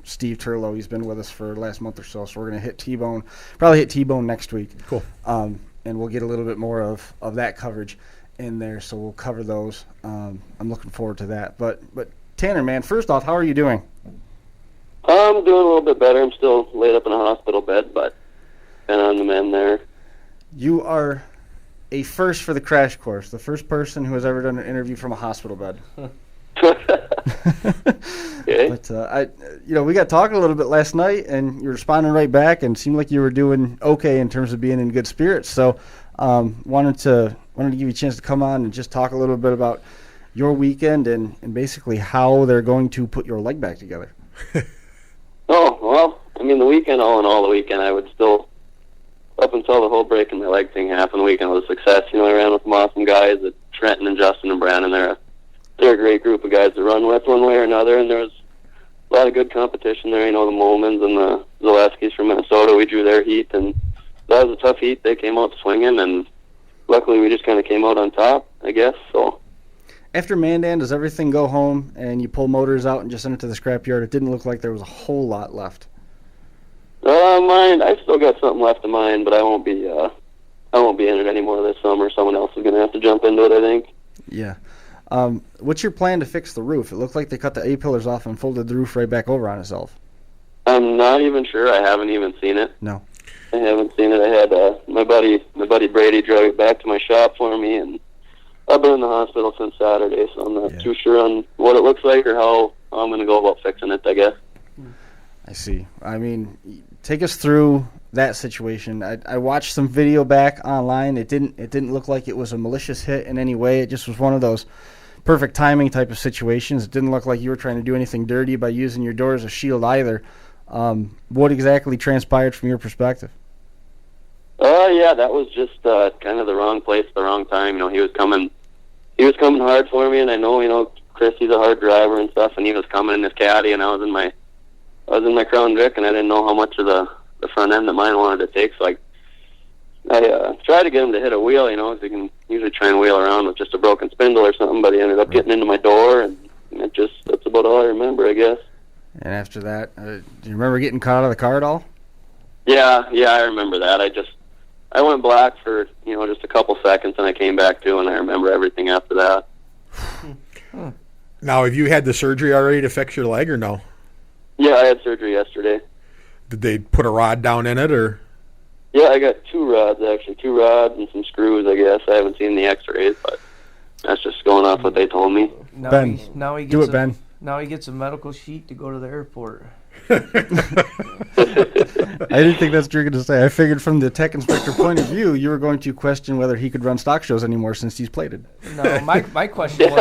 Steve Turlow, he's been with us for the last month or so we're going to hit T-Bone, probably hit T-Bone next week. Cool. And we'll get a little bit more of that coverage in there, so we'll cover those. I'm looking forward to that. But Tanner, man, first off, how are you doing? I'm doing a little bit better. I'm still laid up in a hospital bed, but been on the mend there. You are a first for the crash course, the first person who has ever done an interview from a hospital bed. Okay. But we got talking a little bit last night, and you're responding right back, and seemed like you were doing okay in terms of being in good spirits. So, wanted to give you a chance to come on and just talk a little bit about your weekend and basically how they're going to put your leg back together. Oh well, I mean the weekend, all in all, the weekend I would still, up until the whole breaking my leg thing happened, the weekend was a success. I ran with some awesome guys, Trenton and Justin and Brandon. They're a great group of guys to run with one way or another, and there was a lot of good competition there. The Momans and the Zaleskis from Minnesota, we drew their heat, and that was a tough heat. They came out swinging, and luckily we just kind of came out on top, I guess. So after Mandan, does everything go home and you pull motors out and just send it to the scrapyard? It didn't look like there was a whole lot left. Mine, I've still got something left of mine, but I won't be in it anymore this summer. Someone else is going to have to jump into it, I think. Yeah. What's your plan to fix the roof? It looked like they cut the A-pillars off and folded the roof right back over on itself. I'm not even sure. I haven't even seen it. No. I haven't seen it. I had my buddy Brady drove it back to my shop for me, and I've been in the hospital since Saturday, so I'm not too sure on what it looks like or how I'm going to go about fixing it, I guess. I see. I mean, take us through that situation. I watched some video back online. It didn't look like it was a malicious hit in any way. It just was one of those perfect timing type of situations. It didn't look like you were trying to do anything dirty by using your door as a shield either. What exactly transpired from your perspective? Yeah, that was just kind of the wrong place at the wrong time. He was coming hard for me, and I know, Chris, he's a hard driver and stuff, and he was coming in his caddy, and I was in my Crown Vic, and I didn't know how much of the front end that mine wanted to take, so I tried to get him to hit a wheel, because you can usually try and wheel around with just a broken spindle or something, but he ended up getting into my door, and that's about all I remember, I guess. And after that, do you remember getting caught out of the car at all? Yeah, I remember that. I went black for, just a couple seconds, and I came back to, and I remember everything after that. Now, have you had the surgery already to fix your leg or no? Yeah, I had surgery yesterday. Did they put a rod down in it, or? Yeah, I got two rods and some screws, I guess. I haven't seen the x-rays, but that's just going off what they told me. Ben, do it, Ben. Now he gets a medical sheet to go to the airport. I didn't think that's what you were going to say. I figured from the tech inspector point of view, you were going to question whether he could run stock shows anymore since he's plated. No, my question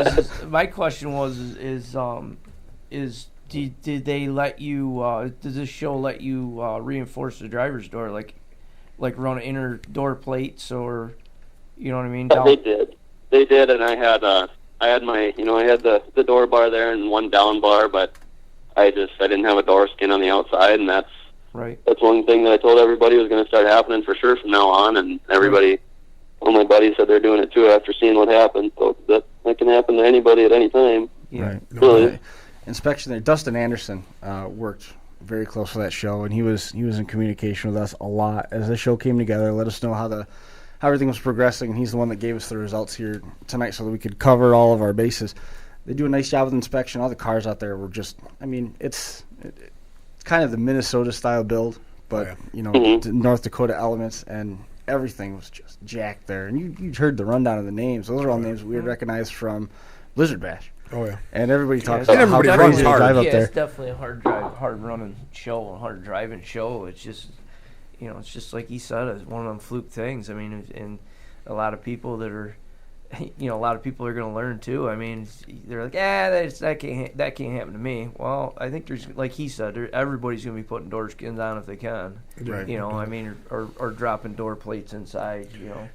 was did they let you? Does this show let you reinforce the driver's door? Like, like run inner door plates or, you know what I mean? Yeah, they did, and I had my, I had the door bar there and one down bar, but I didn't have a door skin on the outside, and that's one thing that I told everybody was going to start happening for sure from now on, and everybody, all my buddies said they're doing it too after seeing what happened, so that can happen to anybody at any time. Yeah. Right. Really. Inspection there. Dustin Anderson worked very close to that show, and he was in communication with us a lot as the show came together. Let us know how everything was progressing, and he's the one that gave us the results here tonight so that we could cover all of our bases. They do a nice job with inspection. All the cars out there were just, it's kind of the Minnesota style build, but North Dakota elements, and everything was just jacked there. And you heard the rundown of the names. Those are all names we would recognize from Blizzard Bash. Oh yeah, and everybody talks about how crazy the drive up there. It's definitely a hard running show, a hard driving show. It's just, it's just like he said, it's one of them fluke things. I mean, and a lot of people that are, a lot of people are going to learn too. I mean, they're like, that can't happen to me. Well, I think there's, like he said, everybody's going to be putting door skins on if they can. Right. I mean, or dropping door plates inside.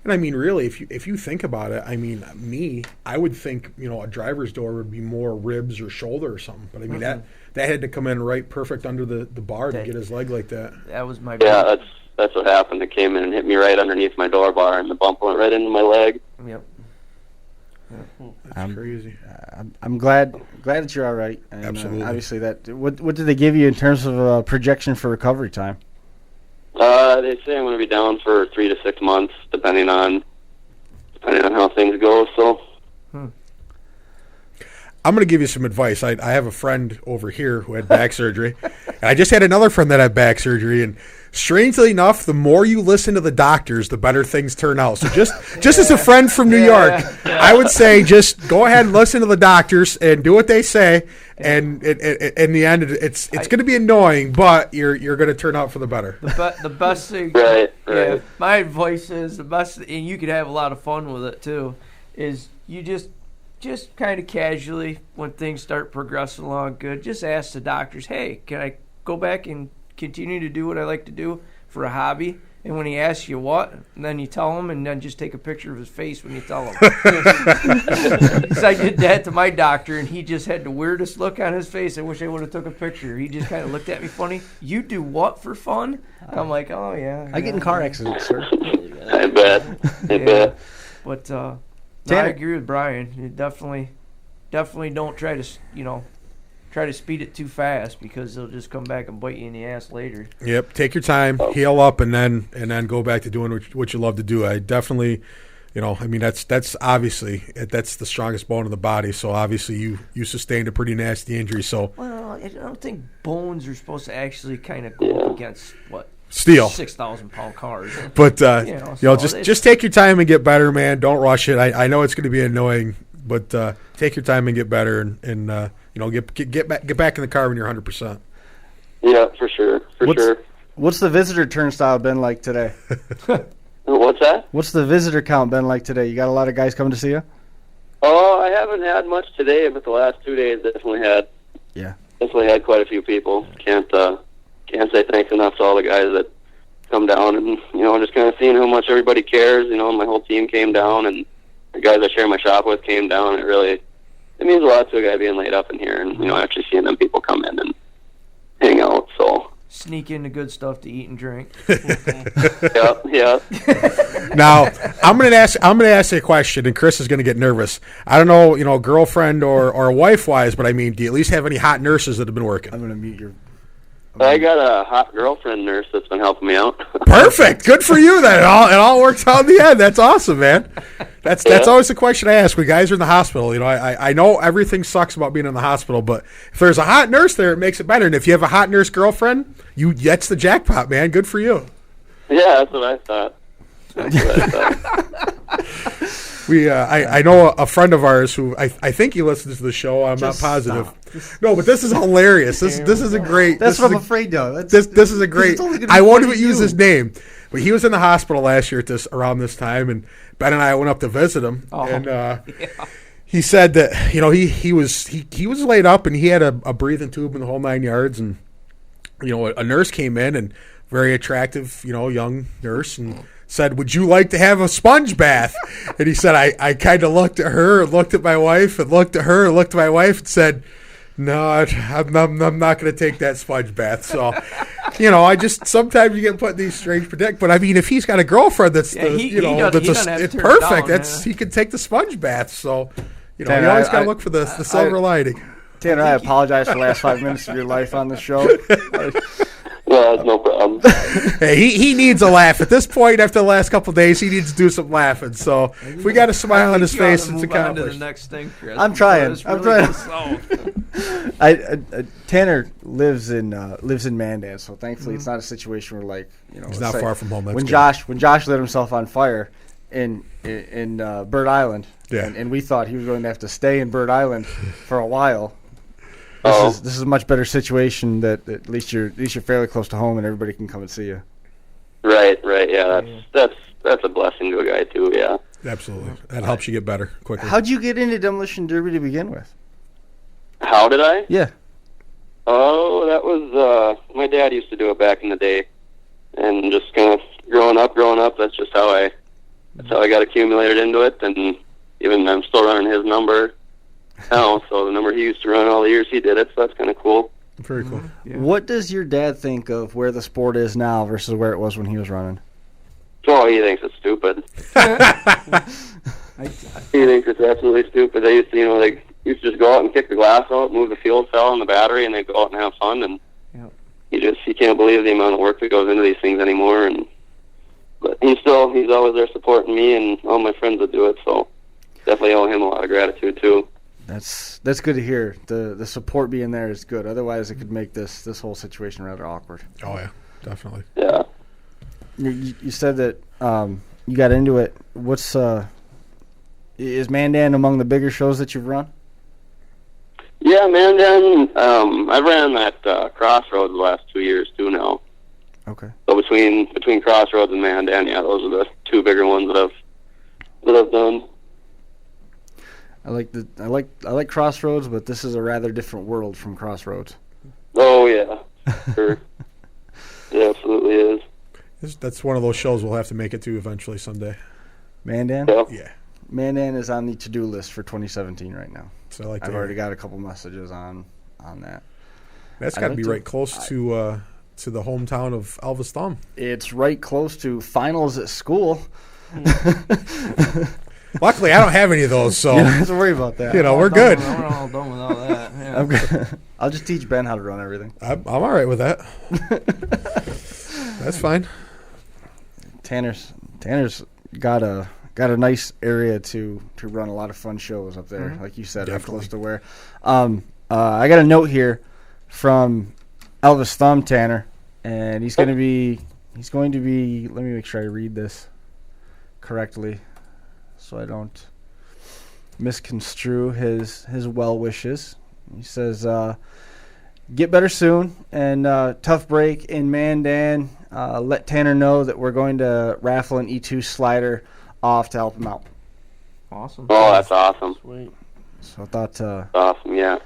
And I mean, really, if you think about it, I mean, I would think a driver's door would be more ribs or shoulder or something. But I mean that had to come in right perfect under the bar to get his leg like that. That was my that's what happened. It came in and hit me right underneath my door bar, and the bump went right into my leg. Yep. That's crazy. I'm glad that you're all right. And, Absolutely. Obviously, what did they give you in terms of projection for recovery time? They say I'm going to be down for 3 to 6 months, depending on how things go. So. I'm going to give you some advice. I have a friend over here who had back surgery, and I just had another friend that had back surgery, and strangely enough, the more you listen to the doctors, the better things turn out. So just as a friend from New York, I would say just go ahead and listen to the doctors and do what they say, and in the end, it's going to be annoying, but you're going to turn out for the better. The best thing, right. Yeah, my advice is the best, and you could have a lot of fun with it too, is you just kind of casually, when things start progressing along good, just ask the doctors, hey, can I go back and continue to do what I like to do for a hobby? And when he asks you what, and then you tell him, and then just take a picture of his face when you tell him. Because I did that to my doctor, and he just had the weirdest look on his face. I wish I would have took a picture. He just kind of looked at me funny. You do what for fun? And I'm like, oh, yeah. I get in car accidents, sir. I bet. But I agree with Brian. You definitely don't try to speed it too fast, because they'll just come back and bite you in the ass later. Yep, take your time, heal up, and then go back to doing what you love to do. I definitely, that's obviously that's the strongest bone in the body. So obviously you sustained a pretty nasty injury. So I don't think bones are supposed to actually kind of go up against steel 6,000-pound cars. But just take your time and get better, man. Don't rush it. I know it's going to be annoying, but take your time and get better, and get back in the car when you're 100%. Yeah, for sure. What's the visitor turnstile been like today? What's that? What's the visitor count been like today? You got a lot of guys coming to see you? Oh, I haven't had much today, but the last 2 days definitely had quite a few people. Can't say thanks enough to all the guys that come down, and just kind of seeing how much everybody cares. My whole team came down, and the guys I share my shop with came down. It means a lot to a guy being laid up in here, and actually seeing them people come in and hang out. So sneak in the good stuff to eat and drink. Yeah. Now I'm gonna ask you a question, and Chris is gonna get nervous. I don't know, girlfriend or wife wise, but I mean, do you at least have any hot nurses that have been working? I'm gonna mute your. I got a hot girlfriend nurse that's been helping me out. Perfect. Good for you then. It all works out in the end. That's awesome, man. That's always the question I ask when guys are in the hospital. I know everything sucks about being in the hospital, but if there's a hot nurse there, it makes it better. And if you have a hot nurse girlfriend, that's the jackpot, man. Good for you. Yeah, that's what I thought. I know a friend of ours who I think he listens to the show. I'm not positive. No, but this is hilarious. This is a great. That's what I'm afraid of. This is a great. I won't even use his name, but he was in the hospital last year around this time, and Ben and I went up to visit him, and he said that he was laid up and he had a breathing tube in the whole 9 yards, and a nurse came in and very attractive, young nurse, and said, "Would you like to have a sponge bath?" And he said, I kind of looked at her and looked at my wife and looked at her and looked at my wife and said, "No, I'm not going to take that sponge bath." So, I just sometimes you get put in these strange predicaments. But I mean, if he's got a girlfriend that's it's perfect. He can take the sponge bath. So, Tanner, you always got to look for the silver lining. Tanner, I apologize for the last 5 minutes of your life on the show. Well, no problem. Hey, he needs a laugh. At this point, after the last couple of days, he needs to do some laughing. So if we got a smile on his face, it's accomplished. To the next thing, Chris. I'm trying. Really Tanner lives in Mandan, so thankfully it's not a situation where he's not far from home. That's when good. Josh lit himself on fire in Bird Island, yeah. and we thought he was going to have to stay in Bird Island for a while. This is a much better situation that at least you're fairly close to home and everybody can come and see you. Right. Yeah, that's a blessing to a guy too. Yeah. Absolutely. That helps you get better quicker. How'd you get into demolition derby to begin with? How did I? Yeah. Oh, that was my dad used to do it back in the day, and just kind of growing up. That's just how I got accumulated into it, and even I'm still running his number now. So the number he used to run all the years he did it. So that's kind of cool. Very cool. Yeah. What does your dad think of where the sport is now versus where it was when he was running? Oh, he thinks it's stupid. He thinks it's absolutely stupid. They used to, they used to just go out and kick the glass out, move the field cell and the battery, and they'd go out and have fun. And he can't believe the amount of work that goes into these things anymore. But he's always there supporting me and all my friends that do it. So definitely owe him a lot of gratitude too. That's good to hear. The support being there is good. Otherwise, it could make this whole situation rather awkward. Oh yeah, definitely. Yeah. You said that you got into it. Is Mandan among the bigger shows that you've run? Yeah, Mandan. I've ran that Crossroads the last 2 years too now. Okay. So between Crossroads and Mandan, yeah, those are the two bigger ones that I've done. I like Crossroads, but this is a rather different world from Crossroads. Oh yeah, sure. It absolutely is. That's one of those shows we'll have to make it to eventually someday. Mandan? Yeah. Mandan is on the to-do list for 2017 right now. So I've already got a couple messages on that. That's got to be right close to the hometown of Elvis Thumb. It's right close to finals at school. Luckily, I don't have any of those, so you don't have to worry about that. We're good. We're all done with all that. Yeah. I'll just teach Ben how to run everything. I'm all right with that. That's fine. Tanner's got a nice area to run a lot of fun shows up there, like you said, right close to where. I got a note here from Elvis Thumb, Tanner, and he's going to be. Let me make sure I read this correctly, so I don't misconstrue his well wishes. He says, "Get better soon, and tough break in Mandan. Let Tanner know that we're going to raffle an E2 slider off to help him out." Awesome. Oh, that's awesome. Sweet. So I thought. Awesome, yeah.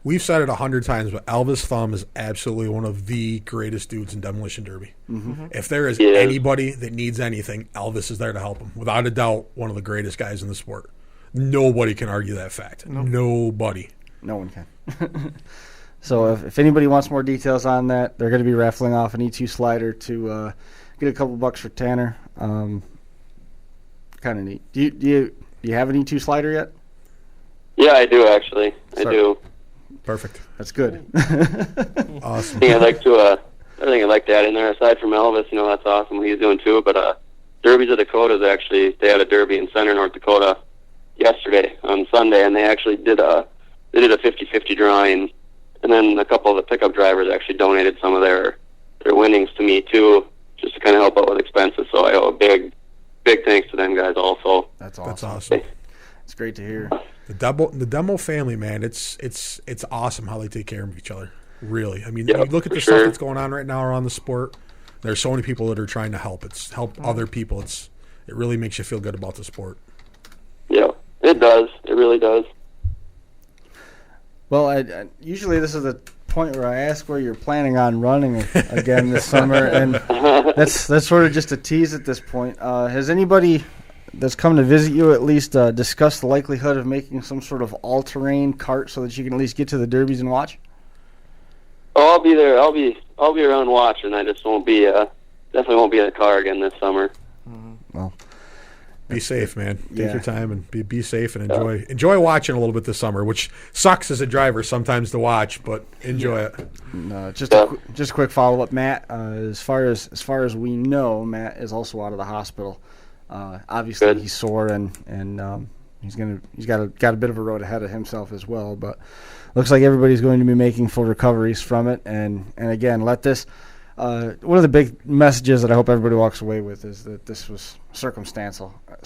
We've said it 100 times, but Elvis Thumb is absolutely one of the greatest dudes in Demolition Derby. Mm-hmm. If there is anybody that needs anything, Elvis is there to help him. Without a doubt, one of the greatest guys in the sport. Nobody can argue that fact. Nope. Nobody. No one can. So if anybody wants more details on that, they're going to be raffling off an E2 slider to get a couple bucks for Tanner. Kind of neat. Do you have an E2 slider yet? Yeah, I do actually. I do. Perfect. That's good. Awesome. I think I'd like to add in there, aside from Elvis, that's awesome what he's doing too, but Derbies of Dakota, they had a derby in Center, North Dakota yesterday on Sunday, and they actually did a 50-50 drawing, and then a couple of the pickup drivers actually donated some of their winnings to me too, just to kind of help out with expenses, so I owe a big thanks to them guys also. That's awesome. That's awesome. It's great to hear. The Demo family, man, it's awesome how they take care of each other. Really, I mean, Yeah, you look at the stuff that's going on right now around the sport. There's so many people that are trying to help. It's help other people. It really makes you feel good about the sport. Yeah, it does. It really does. Well, usually this is the point where I ask where you're planning on running again this summer, and that's sort of just a tease at this point. Has anybody that's come to visit you at least discussed the likelihood of making some sort of all-terrain cart so that you can at least get to the derbies and watch? Oh, I'll be there. I'll be around watching. I just won't be definitely won't be in a car again this summer. Well, be safe, man. Take your time and be safe and enjoy watching a little bit this summer, which sucks as a driver sometimes to watch, but enjoy it. Just a quick follow up, Matt. As far as we know, Matt is also out of the hospital. Obviously, he's sore and he's got a bit of a road ahead of himself as well. But looks like everybody's going to be making full recoveries from it. And again, let this. One of the big messages that I hope everybody walks away with is that this was circumstantial. I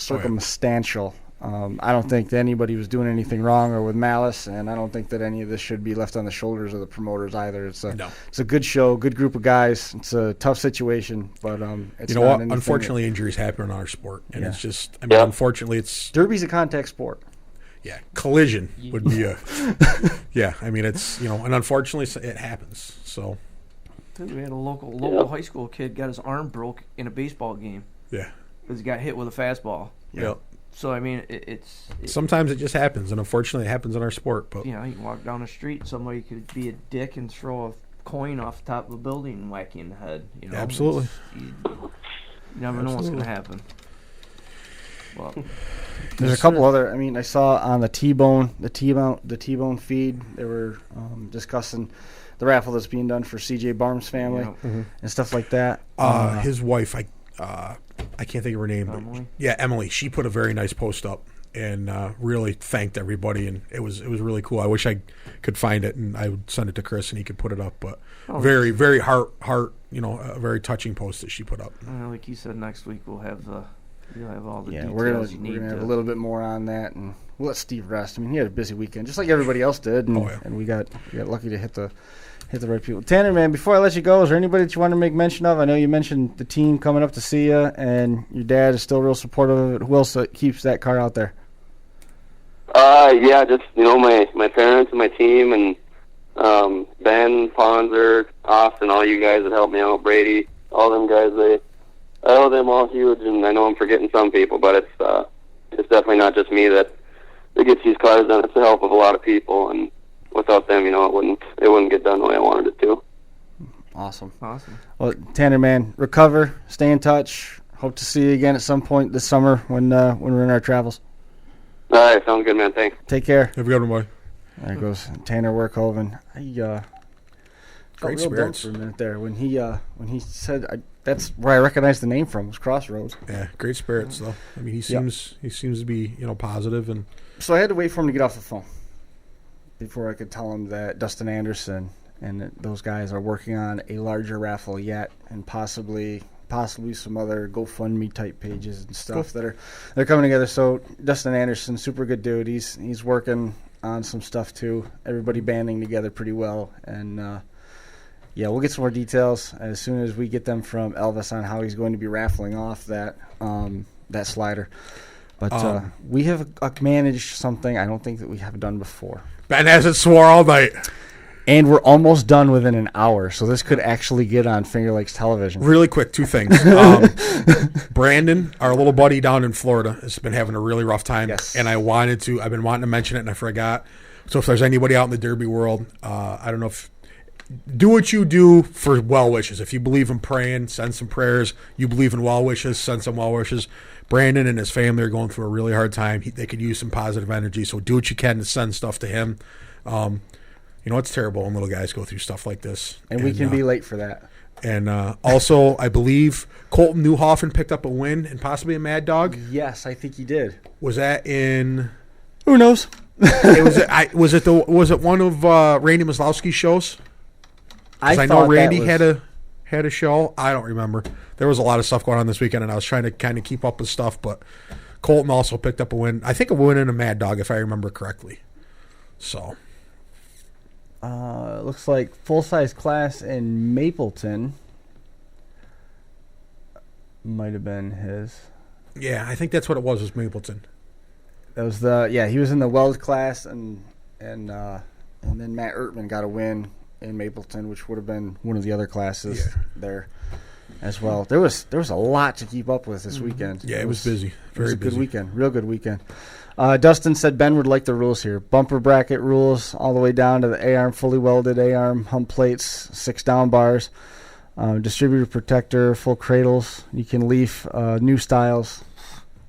don't think that anybody was doing anything wrong or with malice, and I don't think that any of this should be left on the shoulders of the promoters either. It's a good show, good group of guys. It's a tough situation, but it's you know what? Unfortunately, injuries happen in our sport, and it's just. I mean, unfortunately, it's derby's a contact sport. Yeah, collision would be a. Yeah, I mean it's and unfortunately it happens. So. We had a local high school kid got his arm broke in a baseball game. Yeah. Because he got hit with a fastball. Yeah. So, I mean, it's sometimes it just happens, and unfortunately it happens in our sport. But you can walk down the street, somebody could be a dick and throw a coin off the top of a building and whack you in the head. Absolutely. You never know what's going to happen. Well, there's a couple other. I mean, I saw on the T-Bone feed they were discussing the raffle that's being done for C.J. Barnes' family and stuff like that. His wife, I can't think of her name. Emily? Yeah, Emily. She put a very nice post up and really thanked everybody, and it was really cool. I wish I could find it and I would send it to Chris and he could put it up. But very, very heart, a very touching post that she put up. Like you said, next week you'll have all the details we're gonna have a little bit more on that, and we'll let Steve rest. I mean, he had a busy weekend, just like everybody else did, and we got lucky to hit the right people. Tanner, man, before I let you go, is there anybody that you want to make mention of? I know you mentioned the team coming up to see you, and your dad is still real supportive of it. Who else keeps that car out there? Yeah, just my parents and my team, and Ben, Ponzer, Austin, all you guys that helped me out, Brady, all them guys. I owe them all huge, and I know I'm forgetting some people, but it's definitely not just me that gets these cars done. It's the help of a lot of people, and without them, it wouldn't get done the way I wanted it to. Awesome. Well, Tanner, man, recover, stay in touch. Hope to see you again at some point this summer when we're in our travels. All right, sounds good, man. Thanks. Take care. Have a good one, boy. There goes Tanner Werkhoven. Great spirits for a minute there when he said that's where I recognized the name from, was Crossroads. Yeah, great spirits though. I mean, he seems to be positive, and so I had to wait for him to get off the phone before I could tell him that Dustin Anderson and those guys are working on a larger raffle yet, and possibly some other GoFundMe type pages and stuff they're coming together. So Dustin Anderson, super good dude. He's working on some stuff too. Everybody banding together pretty well, and we'll get some more details as soon as we get them from Elvis on how he's going to be raffling off that slider. But we have managed something I don't think that we have done before. Ben hasn't swore all night. And we're almost done within an hour, so this could actually get on Finger Lakes television. Really quick, two things. Brandon, our little buddy down in Florida, has been having a really rough time. Yes. And I've been wanting to mention it, and I forgot. So if there's anybody out in the Derby world, I don't know if... Do what you do for well wishes. If you believe in praying, send some prayers. You believe in well wishes, send some well wishes. Brandon and his family are going through a really hard time. They could use some positive energy, so do what you can to send stuff to him. It's terrible when little guys go through stuff like this. And we can be late for that. And also, I believe Colton Newhoffen picked up a win and possibly a Mad Dog. Yes, I think he did. Was that in? Who knows? Was it one of Randy Maslowski's shows? I know Randy had a show. I don't remember. There was a lot of stuff going on this weekend, and I was trying to kind of keep up with stuff. But Colton also picked up a win. I think a win and a Mad Dog, if I remember correctly. So. Looks like full-size class in Mapleton might have been his. Yeah, I think that's what it was Mapleton. That was he was in the Weld class, and then Matt Ertman got a win in Mapleton, which would have been one of the other classes there as well. There was a lot to keep up with this weekend. Yeah, it was busy. Very busy. Good weekend. Real good weekend. Dustin said Ben would like the rules here. Bumper bracket rules all the way down to the A-arm fully welded A-arm hump plates, 6 down bars, distributor protector, full cradles. You can leaf new styles,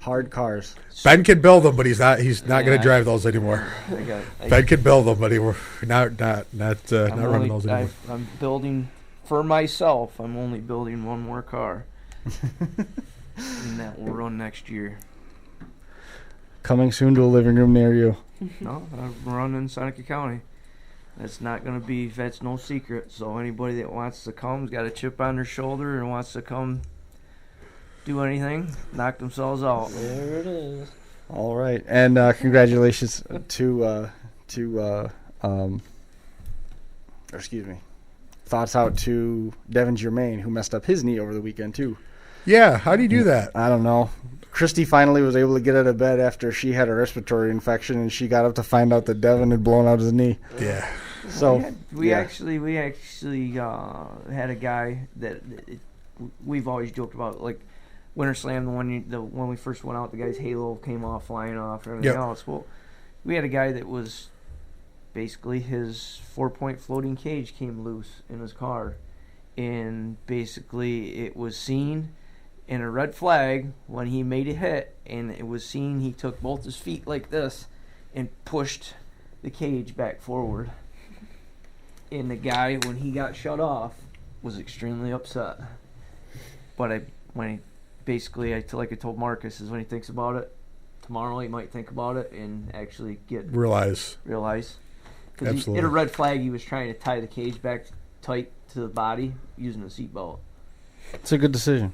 hard cars. Ben can build them, but he's not going to drive those anymore. Ben can build them, but we're not running those anymore. I'm building for myself. I'm only building one more car, and that will run next year. Coming soon to a living room near you. No, I'm running in Seneca County. That's not going to be. That's no secret. So anybody that wants to come's got a chip on their shoulder and wants to come do anything, knock themselves out. There it is. All right, and congratulations thoughts out to Devin Germain, who messed up his knee over the weekend too. Yeah, how do you do that? I don't know. Christy finally was able to get out of bed after she had a respiratory infection, and she got up to find out that Devin had blown out his knee. Yeah. So we actually had a guy that we've always joked about, like Winter Slam, when we first went out, the guy's halo came off, flying off, and everything else. Well, we had a guy that was basically his 4-point floating cage came loose in his car, and basically it was seen in a red flag when he made a hit, and it was seen he took both his feet like this and pushed the cage back forward. And the guy, when he got shut off, was extremely upset. But like I told Marcus, is when he thinks about it, tomorrow he might think about it and actually realize. Because in a red flag, he was trying to tie the cage back tight to the body using a seatbelt. It's a good decision.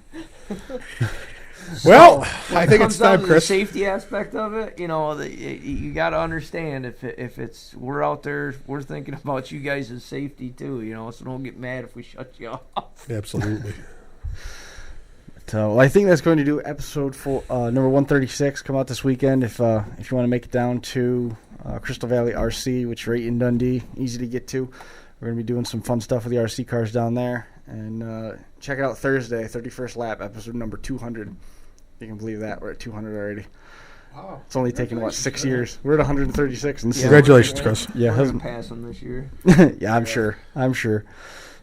Well, I think it's time, Chris. The safety aspect of it, you got to understand if it's we're out there, we're thinking about you guys' safety too, so don't get mad if we shut you off. Absolutely. So I think that's going to do episode number 136. Come out this weekend if you want to make it down to Crystal Valley RC, which is right in Dundee, easy to get to. We're going to be doing some fun stuff with the RC cars down there. And check it out Thursday, 31st lap, episode number 200. You can believe that. We're at 200 already. Wow. It's only taken, 6 years? We're at 136. And congratulations, Chris. Yeah, we're going to pass them this year. Yeah, I'm sure.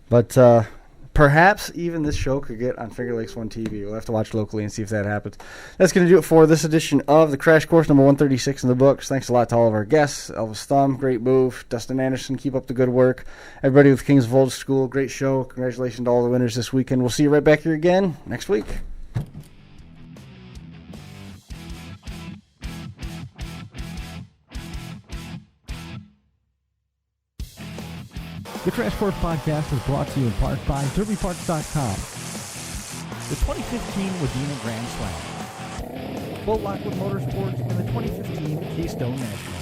But perhaps even this show could get on Finger Lakes 1 TV. We'll have to watch locally and see if that happens. That's going to do it for this edition of the Crash Course, number 136 in the books. Thanks a lot to all of our guests. Elvis Thumb, great move. Dustin Anderson, keep up the good work. Everybody with Kings of Old School, great show. Congratulations to all the winners this weekend. We'll see you right back here again next week. The Crash Course Podcast is brought to you in part by DerbyParts.com. The 2015 Wadena Grand Slam. Boat Lockwood Motorsports and the 2015 Keystone National.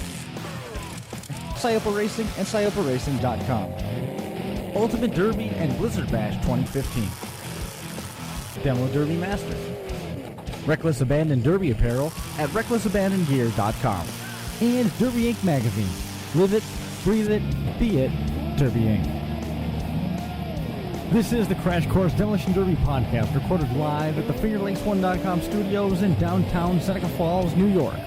Scioppa Racing and ScioppaRacing.com. Ultimate Derby and Blizzard Bash 2015. Demo Derby Masters. Reckless Abandon Derby Apparel at RecklessAbandonGear.com. And Derby Inc. Magazine. Live it, breathe it, be it. Derby Inc. This is the Crash Course Demolition Derby podcast, recorded live at the FingerLakes1.com studios in downtown Seneca Falls, New York.